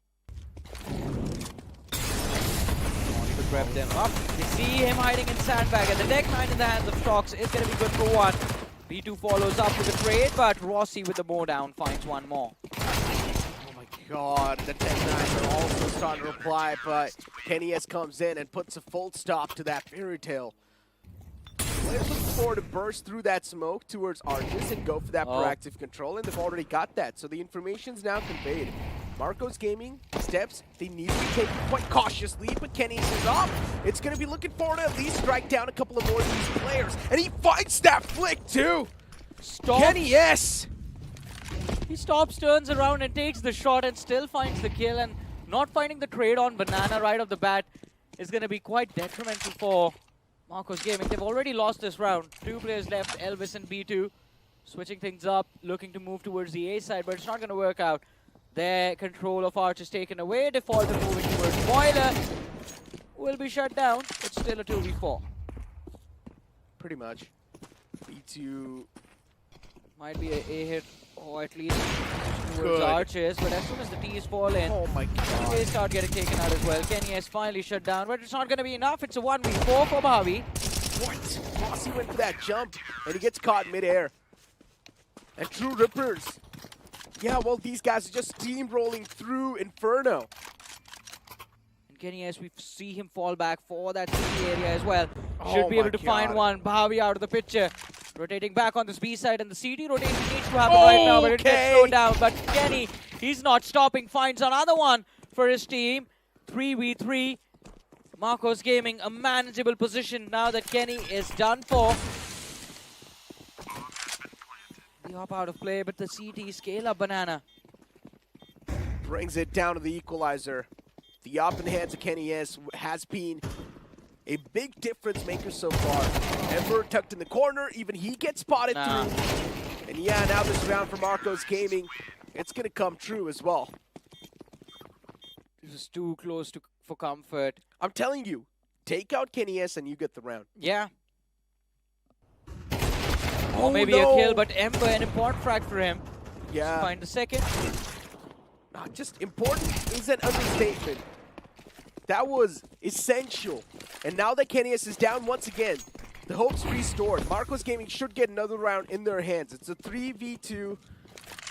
Grab them up. They see him hiding in sandbag, and the deck 9 in the hands of Shox is going to be good for one. B2 follows up with a trade, but Rossi with the mow down finds one more. Oh my god, the Tech 9s are also starting to reply, but kennyS comes in and puts a full stop to that fairy tale. Players looking forward to burst through that smoke towards Argus and go for that proactive control, and they've already got that, so the information's now conveyed. Marco's Gaming steps, they need to be taken quite cautiously, but kennyS is off. It's going to be looking forward to at least strike down a couple of more of these players, and he finds that flick too! kennyS! He stops, turns around, and takes the shot, and still finds the kill, and not finding the trade on Banana right off the bat is going to be quite detrimental for Marco's Gaming. They've already lost this round. 2 players left, Elvis and B2. Switching things up, looking to move towards the A side, but it's not going to work out. Their control of Arch is taken away. Defaulter moving towards Boiler. Will be shut down. It's still a 2v4. Pretty much. B2 might be a hit, or at least towards Arches, but as soon as the T's fall in, oh my god, they start getting taken out as well. kennyS finally shut down, but it's not going to be enough. It's a 1v4 for Bobby. What? Rossi went for that jump, and he gets caught midair. And True Rippers. Yeah, well, these guys are just steamrolling through Inferno. And kennyS, we see him fall back for that CT area as well. Should be able to find one. Bobby out of the picture. Rotating back on this B side, and the CT rotation needs to happen right now, but it gets slowed down. But Kenny, he's not stopping, finds another one for his team. 3v3. Marco's Gaming, a manageable position now that Kenny is done for. The hop out of play, but the CT scale up Banana. Brings it down to the equalizer. The up in the hands of kennyS has been a big difference maker so far. Ember tucked in the corner, even he gets spotted through. And yeah, now this round for Marcos Gaming, it's gonna come true as well. This is too close for comfort. I'm telling you, take out kennyS and you get the round. Yeah. Oh, Or maybe no. a kill, but Ember, an important frag for him. Yeah. Find the second. Not just important is an understatement. That was essential. And now that kennyS is down once again, the hope's restored. Marcos Gaming should get another round in their hands. It's a 3v2.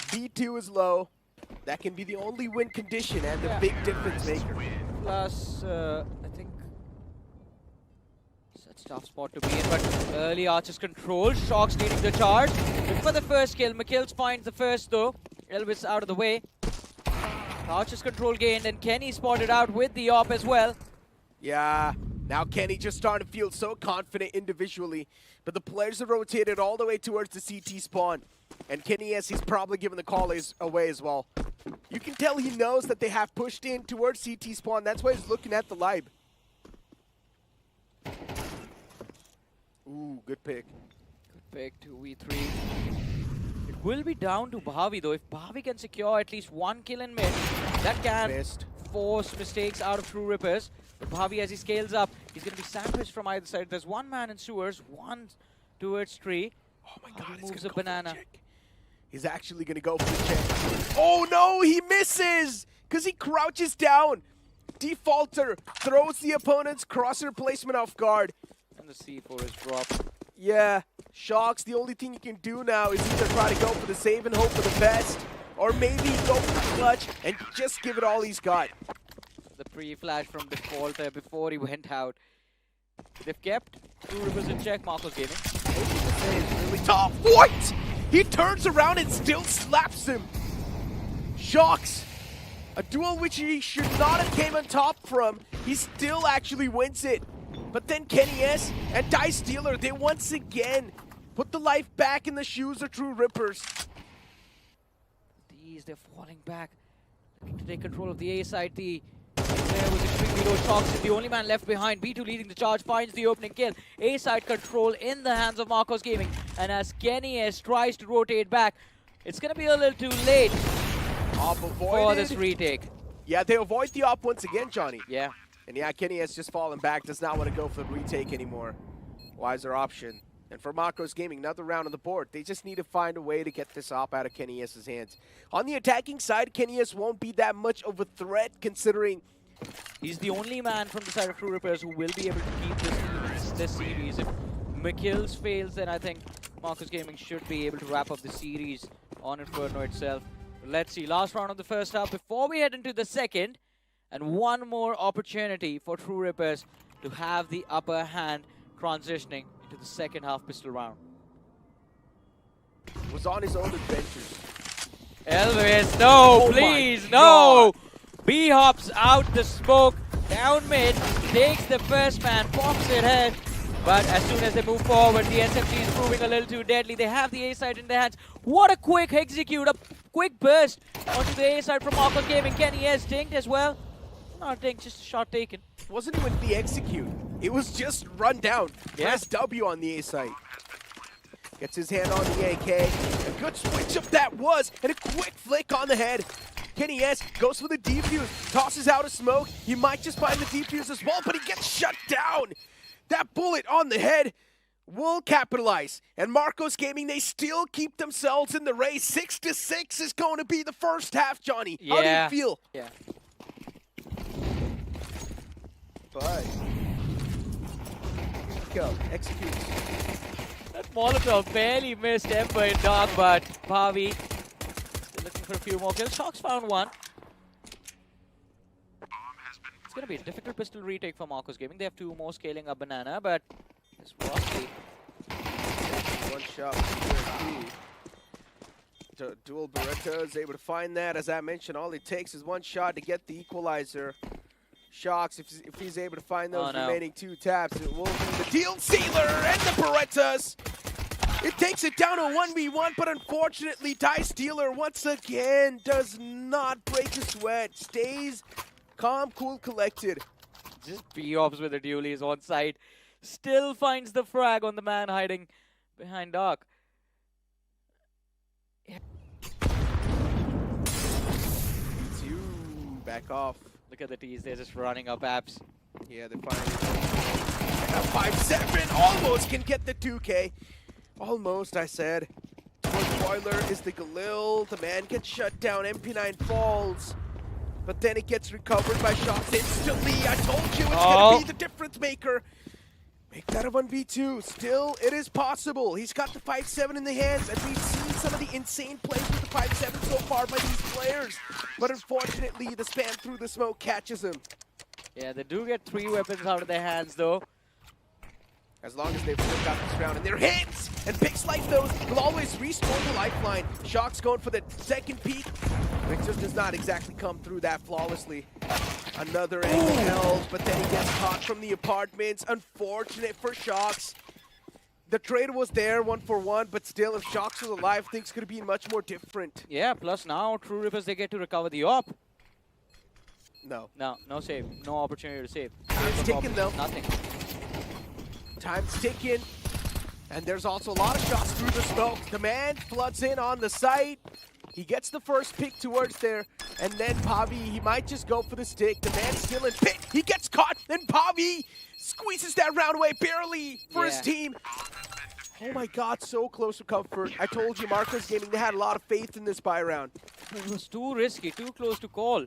V2 is low. That can be the only win condition and the big difference maker. Plus, I think it's a tough spot to be in, but early Archer's control. Shox leading the charge. Looking for the first kill. McKills finds the first though. Elvis out of the way. Archer's control gained, and Kenny spotted out with the op as well. Yeah, now Kenny just starting to feel so confident individually, but the players have rotated all the way towards the CT spawn. And kennyS, he's probably given the call away as well. You can tell he knows that they have pushed in towards CT spawn. That's why he's looking at the lib. Ooh, good pick. Good pick, 2v3. It will be down to Bhavi though. If Bhavi can secure at least one kill in mid, that can force mistakes out of True Rippers. But Bhavi, as he scales up, he's going to be sandwiched from either side. There's one man in sewers, one towards tree. Oh my God, he moves a banana. He's actually going to go for the check. Oh no, he misses! Because he crouches down. Defaulter throws the opponent's crosser placement off guard. And the C4 is dropped. Yeah, Shox, the only thing you can do now is either try to go for the save and hope for the best, or maybe go for the clutch and just give it all he's got. The pre-flash from Defaulter before he went out. They've kept True Rippers in check, Marcos Gaming. Really tough. What? He turns around and still slaps him. Shox. A duel which he should not have came on top from. He still actually wins it. But then kennyS and Dice Stealer, they once again put the life back in the shoes of True Rippers. They're falling back. Looking to take control of the A side. The there was extremely low. Shox is the only man left behind. B2 leading the charge, finds the opening kill. A side control in the hands of Marcos Gaming. And as kennyS tries to rotate back, it's going to be a little too late for this retake. Yeah, they avoid the op once again, Johnny. Yeah. And yeah, kennyS just falling back, does not want to go for the retake anymore. Wiser option. And for Marcos Gaming, another round on the board. They just need to find a way to get this op out of kennyS's hands. On the attacking side, kennyS won't be that much of a threat considering he's the only man from the side of True Rippers who will be able to keep this series. If McKills fails, then I think Marcos Gaming should be able to wrap up the series on Inferno itself. But let's see, last round of the first half before we head into the second. And one more opportunity for True Rippers to have the upper hand transitioning into the second half pistol round. was on his own adventures. Elvis, no, Oh please, my no! B hops out the smoke, down mid, takes the first man, pops it head. But as soon as they move forward, the SMG is proving a little too deadly. They have the A side in their hands. What a quick execute, a quick burst onto the A side from Marcos Gaming. kennyS dinked as well. Not dinked, just a shot taken. It wasn't even the execute. It was just run down. Yeah. Press W on the A site. Gets his hand on the AK. A good switch up that was, and a quick flick on the head. kennyS goes for the defuse, tosses out a smoke. He might just find the defuse as well, but he gets shut down. That bullet on the head will capitalize. And Marcos Gaming, they still keep themselves in the race. 6-6 is going to be the first half, Johnny. Yeah. How do you feel? Yeah. But go, execute. That Molotov barely missed Ember in dark, but Bhavi still looking for a few more kills. Shox found one. It's going to be a difficult pistol retake for Marcos Gaming. They have two more scaling up banana, but it's rusty. One shot with dual Beretta is able to find that. As I mentioned, all it takes is one shot to get the equalizer. Shox, if he's able to find those remaining two taps, it will be the deal sealer and the Berettas. It takes it down to 1v1, but unfortunately, Stealer once again does not break a sweat. Stays calm, cool, collected. Just B-Ops with the dualies on site. Still finds the frag on the man hiding behind Dark. Two, back off. Look at the T's, they're just running up apps. Yeah, they're finally 5-7, almost can get the 2K. Almost, I said. One spoiler is the Galil. The man gets shut down. MP9 falls. But then it gets recovered by Shox instantly. I told you it's going to be the difference maker. Make that a 1v2. Still, it is possible. He's got the 5-7 in the hands, and we've seen some of the insane plays with the 5-7 so far by these players. But unfortunately, the spam through the smoke catches him. Yeah, they do get 3 weapons out of their hands, though. As long as they've still got this round in their hands, and picks like those will always restore the lifeline. Shox going for the second peek. Victor does not exactly come through that flawlessly. Another angle held, but then he gets caught from the apartments. Unfortunate for Shox. The trade was there, 1-for-1, but still, if Shox was alive, things could have been much more different. Yeah, plus now True Rippers, they get to recover the op. No. No save. No opportunity to save. Time's ticking, though. Nothing. Time's ticking. And there's also a lot of shots through the smoke. The man floods in on the site. He gets the first pick towards there. And then Pavi, he might just go for the stick. The man's still in pit. He gets caught. Then Pavi squeezes that round away barely for his team. Oh my god, so close to comfort. I told you, Marcos Gaming, they had a lot of faith in this buy round. It was too risky, too close to call.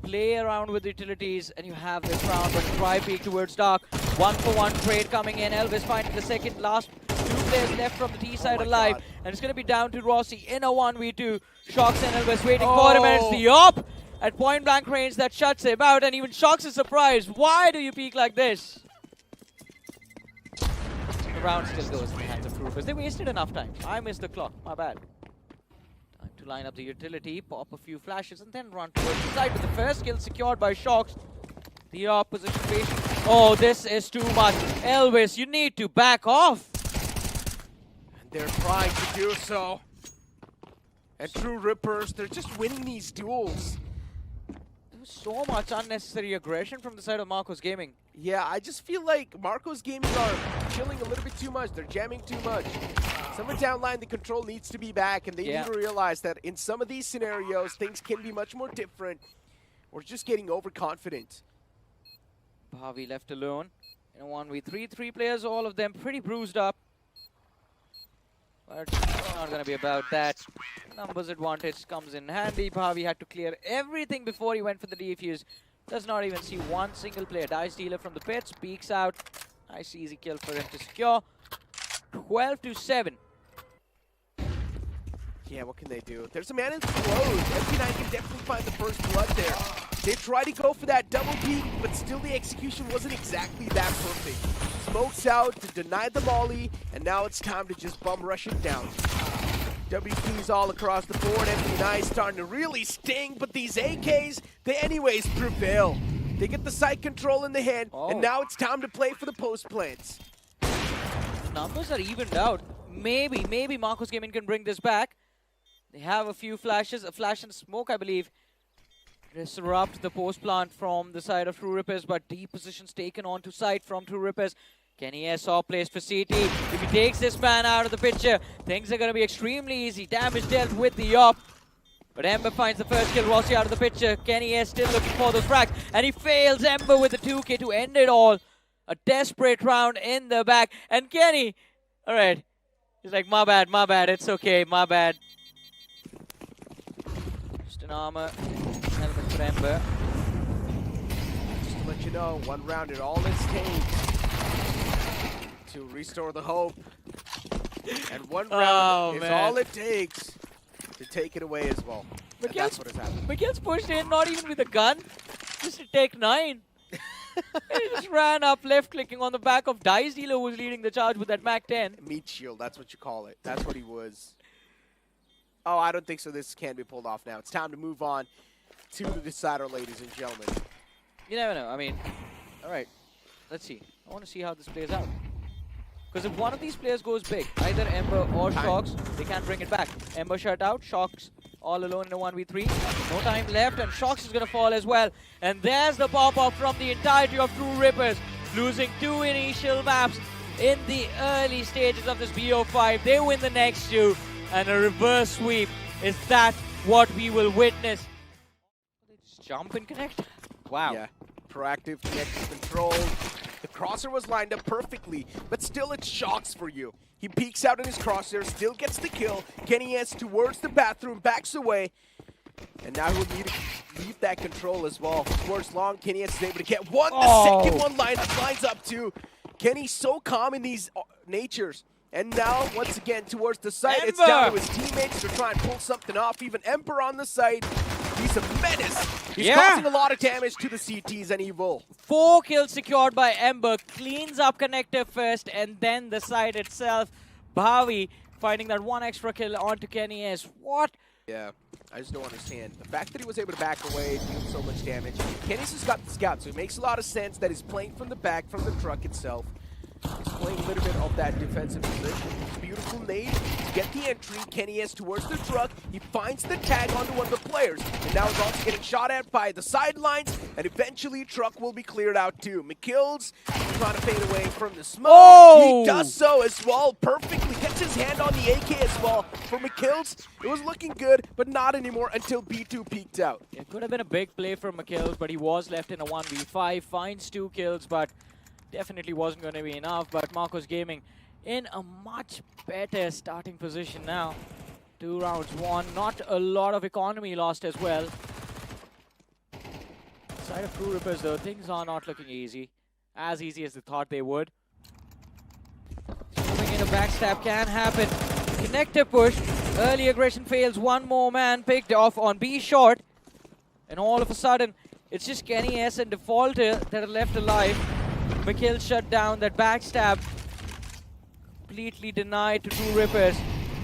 Play around with utilities and you have this round, but try peek towards Dark. 1-for-1 trade coming in. Elvis finding the second last 2 players left from the T side alive. And it's going to be down to Rossi in a 1v2. Shox and Elvis waiting for him, and it's the op at point blank range that shuts him out. And even Shox is surprised. Why do you peek like this? The round still goes in the hands of Troopers. They wasted enough time. I missed the clock. My bad. Time to line up the utility, pop a few flashes, and then run towards the side with the first kill secured by Shox. The opposition patient. Oh, this is too much. Elvis, you need to back off. And they're trying to do so. And True Rippers, they're just winning these duels. There was so much unnecessary aggression from the side of Marcos Gaming. Yeah, I just feel like Marcos Gaming are chilling a little bit too much. They're jamming too much. Somewhere down line, the control needs to be back, and they need to realize that in some of these scenarios, things can be much more different. Or just getting overconfident. Bhavi left alone in a 1v3. 3 players, all of them pretty bruised up. But it's not going to be about that. Numbers advantage comes in handy. Bhavi had to clear everything before he went for the defuse. Does not even see one single player. Stealer from the pits, peeks out. Nice easy kill for him to secure. 12-7. Yeah, what can they do? There's a man in close. MP9 can definitely find the first blood there. They try to go for that double peek, but still the execution wasn't exactly that perfect. Smokes out to deny the molly, and now it's time to just bum rush it down. WPs all across the board. MP9 starting to really sting, but these AKs, they anyways prevail. They get the site control in the hand, and now it's time to play for the post plants. The numbers are evened out. Maybe Marcos Gaming can bring this back. They have a few flashes, a flash and smoke, I believe. Disrupt the post plant from the side of True Rippers, but deep positions taken onto site from True Rippers. kennyS off placed for CT. If he takes this man out of the picture, things are going to be extremely easy. Damage dealt with the op. But Ember finds the first kill. Rossi out of the picture. kennyS still looking for those frags. And he fails Ember with the 2K to end it all. A desperate round in the back. And Kenny, alright. He's like, my bad, it's okay, my bad. Just an armor. Helmet for Ember. Just to let you know, one round it all it takes to restore the hope. And one round is all it takes to take it away as well. And that's what has happened. Miguel's pushed in, not even with a gun, just to take 9. He just ran up, left clicking on the back of Stealer, who was leading the charge with that Mac 10. Meat shield, that's what you call it. That's what he was. Oh, I don't think so. This can be pulled off now. It's time to move on to the decider, ladies and gentlemen. You never know. I mean, all right. Let's see. I want to see how this plays out. Because if one of these players goes big, either Ember or Shox, they can't bring it back. Ember shut out, Shox all alone in a 1v3. No time left, and Shox is going to fall as well. And there's the pop-up from the entirety of True Rippers, losing 2 initial maps in the early stages of this BO5. They win the next 2, and a reverse sweep. Is that what we will witness? They just jump and connect? Wow. Yeah, proactive, connected, controlled. The crosser was lined up perfectly, but still it's Shox for you. He peeks out in his crosshair, still gets the kill. kennyS towards the bathroom, backs away. And now he'll need to leave that control as well. Towards long, kennyS is able to get one. The second one lines up too. Kenny's so calm in these natures. And now, once again, towards the site, it's down to his teammates to try and pull something off. Even Emperor on the site. He's a menace. He's causing a lot of damage to the CTs and Evil. 4 kills secured by Ember. Cleans up connector first, and then the site itself. Bhavi finding that 1 extra kill onto kennyS. What? Yeah, I just don't understand. The fact that he was able to back away, do so much damage. kennyS has got the scout, so it makes a lot of sense that he's playing from the back, from the truck itself. He's playing a little bit of that defensive position. Beautiful nade to get the entry. kennyS towards the truck. He finds the tag onto one of the players. And now he's also getting shot at by the sidelines. And eventually, truck will be cleared out too. McKill's trying to fade away from the smoke. Oh! He does so as well perfectly. Gets his hand on the AK as well. For McKill's, it was looking good, but not anymore until B2 peeked out. It could have been a big play from McKills, but he was left in a 1v5. Finds 2 kills, but definitely wasn't going to be enough. But Marcos Gaming in a much better starting position now. 2 rounds won. Not a lot of economy lost as well. Side of True Rippers though, things are not looking easy. As easy as they thought they would. Moving in a backstab can happen. Connector push. Early aggression fails. 1 more man picked off on B short. And all of a sudden, it's just kennyS and Defaulter that are left alive. McKill shut down that backstab. Completely denied to True Rippers.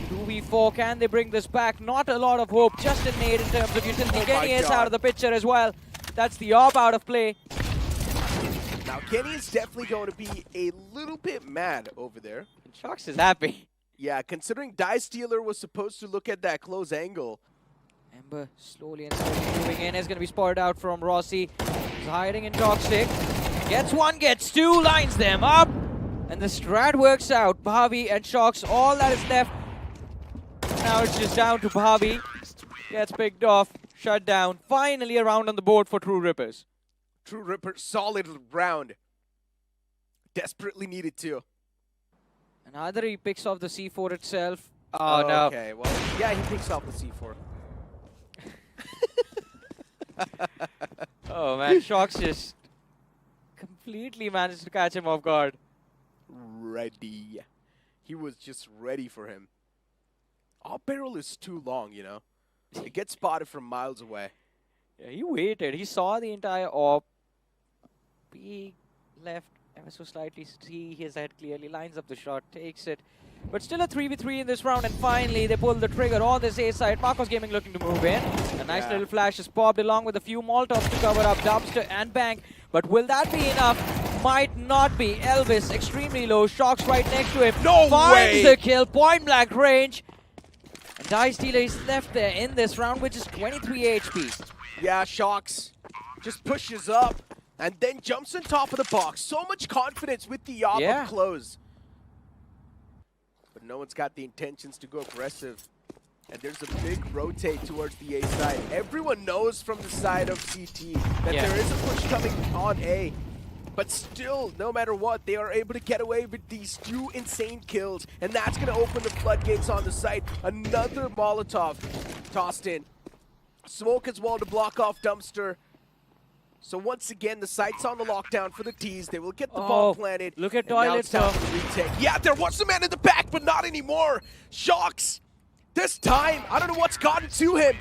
2v4, can they bring this back? Not a lot of hope, just a nade in terms of utility. kennyS out of the picture as well. That's the AWP out of play. Now, Kenny is definitely going to be a little bit mad over there. And Shox is happy. Yeah, considering Die Stealer was supposed to look at that close angle. Ember slowly and slowly moving in. Is going to be spotted out from Rossi. He's hiding in Toxic. Gets 1, gets 2, lines them up. And the strat works out. Bhavi and Shox, all that is left. Now it's just down to Bhavi. Gets picked off, shut down. Finally a round on the board for True Rippers. True Ripper, solid round. Desperately needed to. And either he picks off the C4 itself. Oh, no. Okay, well, yeah, he picks off the C4. Oh, man. Shox just completely managed to catch him off guard. Ready. He was just ready for him. Our barrel is too long, you know. It gets spotted from miles away. Yeah, he waited. He saw the entire AWP. He left ever so slightly. See his head clearly. Lines up the shot. Takes it. But still a 3v3 in this round. And finally, they pull the trigger on this A side. Marcos Gaming looking to move in. A nice little flash is popped along with a few Molotovs to cover up Dumpster and Bank. But will that be enough? Might not be. Elvis extremely low. Shox right next to him. No Finds way! the kill. Point blank range. And Die Stealer is left there in this round with just 23 HP. Yeah, Shox just pushes up and then jumps on top of the box. So much confidence with the AWP up close. But no one's got the intentions to go aggressive. And there's a big rotate towards the A side. Everyone knows from the side of CT that there is a push coming on A. But still, no matter what, they are able to get away with these 2 insane kills. And that's going to open the floodgates on the site. Another Molotov tossed in. Smoke as well to block off Dumpster. So once again, the site's on the lockdown for the T's. They will get the ball planted. Look at and now Toilet it's time for the retake. Yeah, there was a man in the back, but not anymore. Shox, this time, I don't know what's gotten to him,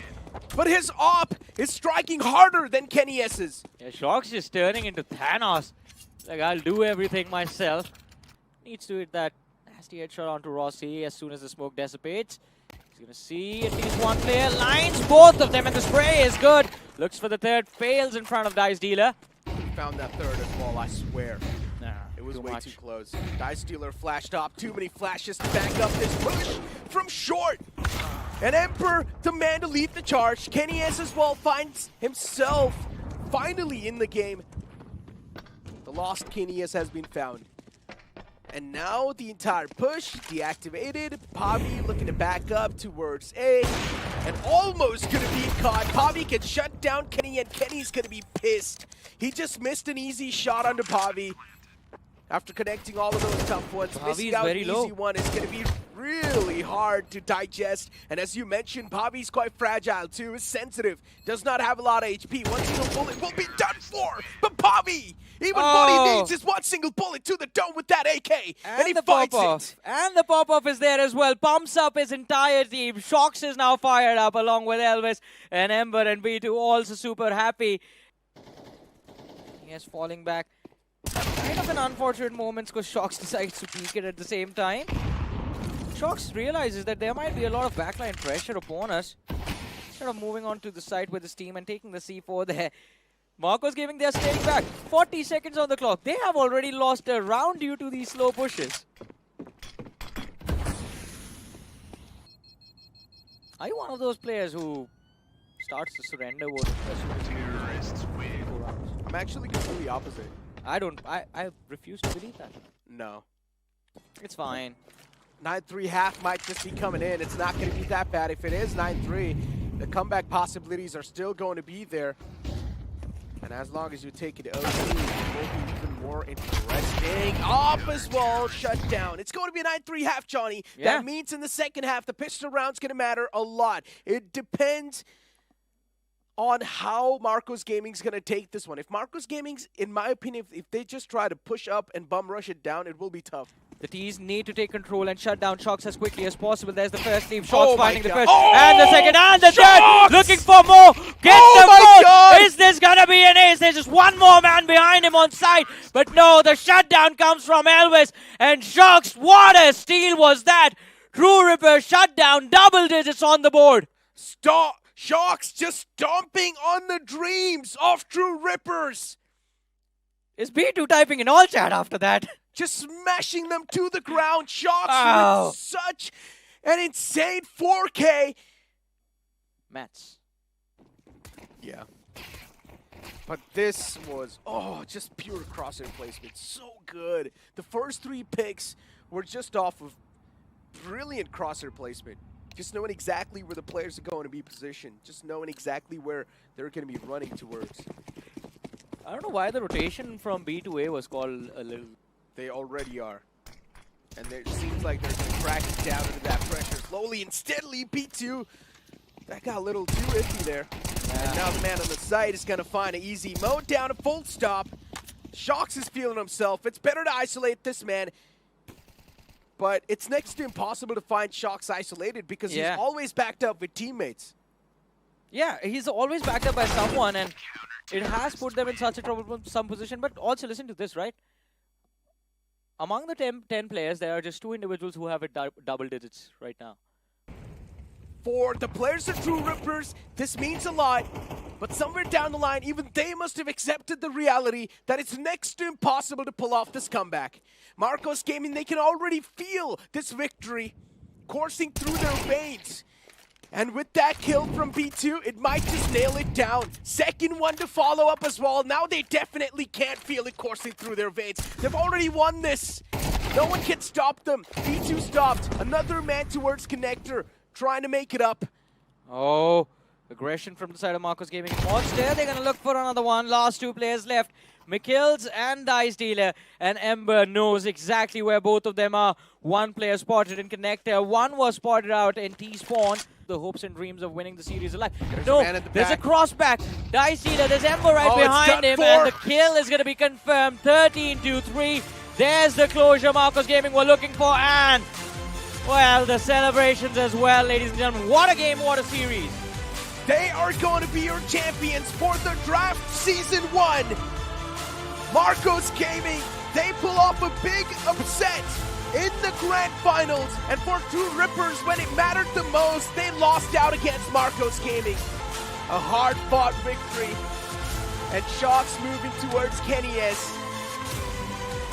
but his AWP is striking harder than kennyS's. Yeah, Shox is turning into Thanos. Like, I'll do everything myself. Needs to hit that nasty headshot onto Rossi as soon as the smoke dissipates. He's gonna see at least 1 player. Lines both of them, and the spray is good. Looks for the third, fails in front of Dice Dealer. Found that third as well, I swear. Nah. It was Too way much. too close. Stealer flashed up. Too many flashes to back up this push from short. And Emperor, the man to lead the charge. kennyS as well finds himself finally in the game. The lost kennyS has been found. And now the entire push deactivated. Pavi looking to back up towards A. And almost gonna be caught. Pavi can shut down Kenny, and Kenny's gonna be pissed. He just missed an easy shot onto Pavi. After connecting all of those tough ones, Pavi missing is out an very low. easy one is gonna be really hard to digest. And as you mentioned, Pavi's quite fragile too, is sensitive, does not have a lot of HP. One single bullet will be done for. But Pavi, even what he needs is one single bullet to the dome with that AK. And he the finds pop-off. it. And the pop-off is there as well. Pumps up his entire team. Shox is now fired up along with Elvis and Ember and B2 also super happy. Yes, falling back. Kind of an unfortunate moment because Shox decides to peek it at the same time. Shox realizes that there might be a lot of backline pressure upon us. Instead of moving on to the side with his team and taking the C4 there. Marcos Gaming, they're staying back. 40 seconds on the clock. They have already lost a round due to these slow pushes. Are you one of those players who starts to surrender vote as soon as you lose 4 rounds? I'm actually completely opposite. I refuse to believe that. No. It's fine. 9-3 half might just be coming in. It's not going to be that bad. If it is 9-3, the comeback possibilities are still going to be there. And as long as you take it OT, it will be even more interesting. Off as well, shut down. It's going to be a 9-3 half, Johnny. Yeah. That means in the second half, the pistol round's going to matter a lot. It depends on how Marcos Gaming's going to take this one. If Marcos Gaming's, in my opinion, if they just try to push up and bum rush it down, it will be tough. The T's need to take control and shut down Shox as quickly as possible. There's the first lead. Shox Oh my finding the God. first Oh! and the second and the Shox! third. Looking for more. Gets Oh the my fourth. God! Is this gonna be an ace? There's just one more man behind him on site. But no, the shutdown comes from Elvis and Shox. What a steal was that? True Ripper shutdown, double digits on the board. Stop! Shox just stomping on the dreams of True Rippers. Is B2 typing in all chat after that? Just smashing them to the ground. Shox Wow. with such an insane 4K. Mats. Yeah. But this was, just pure crosshair placement. So good. The first 3 picks were just off of brilliant crosshair placement. Just knowing exactly where the players are going to be positioned. Just knowing exactly where they're going to be running towards. I don't know why the rotation from B to A was called a little... They already are. And it seems like they're going to crack it down into that pressure slowly and steadily. B2, that got a little too iffy there. And now the man on the side is going to find an easy mode down, a full stop. Shox is feeling himself. It's better to isolate this man. But it's next to impossible to find Shox isolated because he's always backed up with teammates. Yeah, he's always backed up by someone, and it has put them in such a troublesome position. But also, listen to this, right? Among the 10 players, there are just 2 individuals who have it double digits right now. For the players of True Rippers, this means a lot. But somewhere down the line, even they must have accepted the reality that it's next to impossible to pull off this comeback. Marcos Gaming, they can already feel this victory coursing through their veins. And with that kill from B2, it might just nail it down. Second one to follow up as well. Now they definitely can't feel it coursing through their veins. They've already won this. No one can stop them. B2 stopped. Another man towards connector, trying to make it up. Oh, aggression from the side of Marcos Gaming. Monster, they're going to look for another one. Last 2 players left. Mikils and Dice Dealer, and Ember knows exactly where both of them are. 1 player spotted in connector. 1 was spotted out in T-spawn. The hopes and dreams of winning the series alive. There's a cross back. Dice Dealer, there's Ember right behind him, and the kill is going to be confirmed. 13-3. There's the closure Marcos Gaming were looking for, and well, the celebrations as well, ladies and gentlemen. What a game, what a series. They are going to be your champions for the draft season 1. Marcos Gaming, they pull off a big upset in the grand finals. And for True Rippers, when it mattered the most, they lost out against Marcos Gaming. A hard-fought victory. And Shox moving towards kennyS.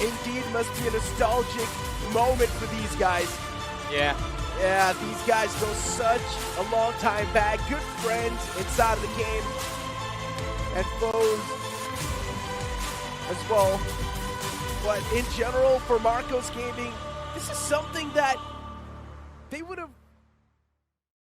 indeed must be a nostalgic moment for these guys. Yeah. Yeah, these guys go such a long time back. Good friends inside of the game. And foes as well. But in general, for Marcos Gaming, this is something that they would have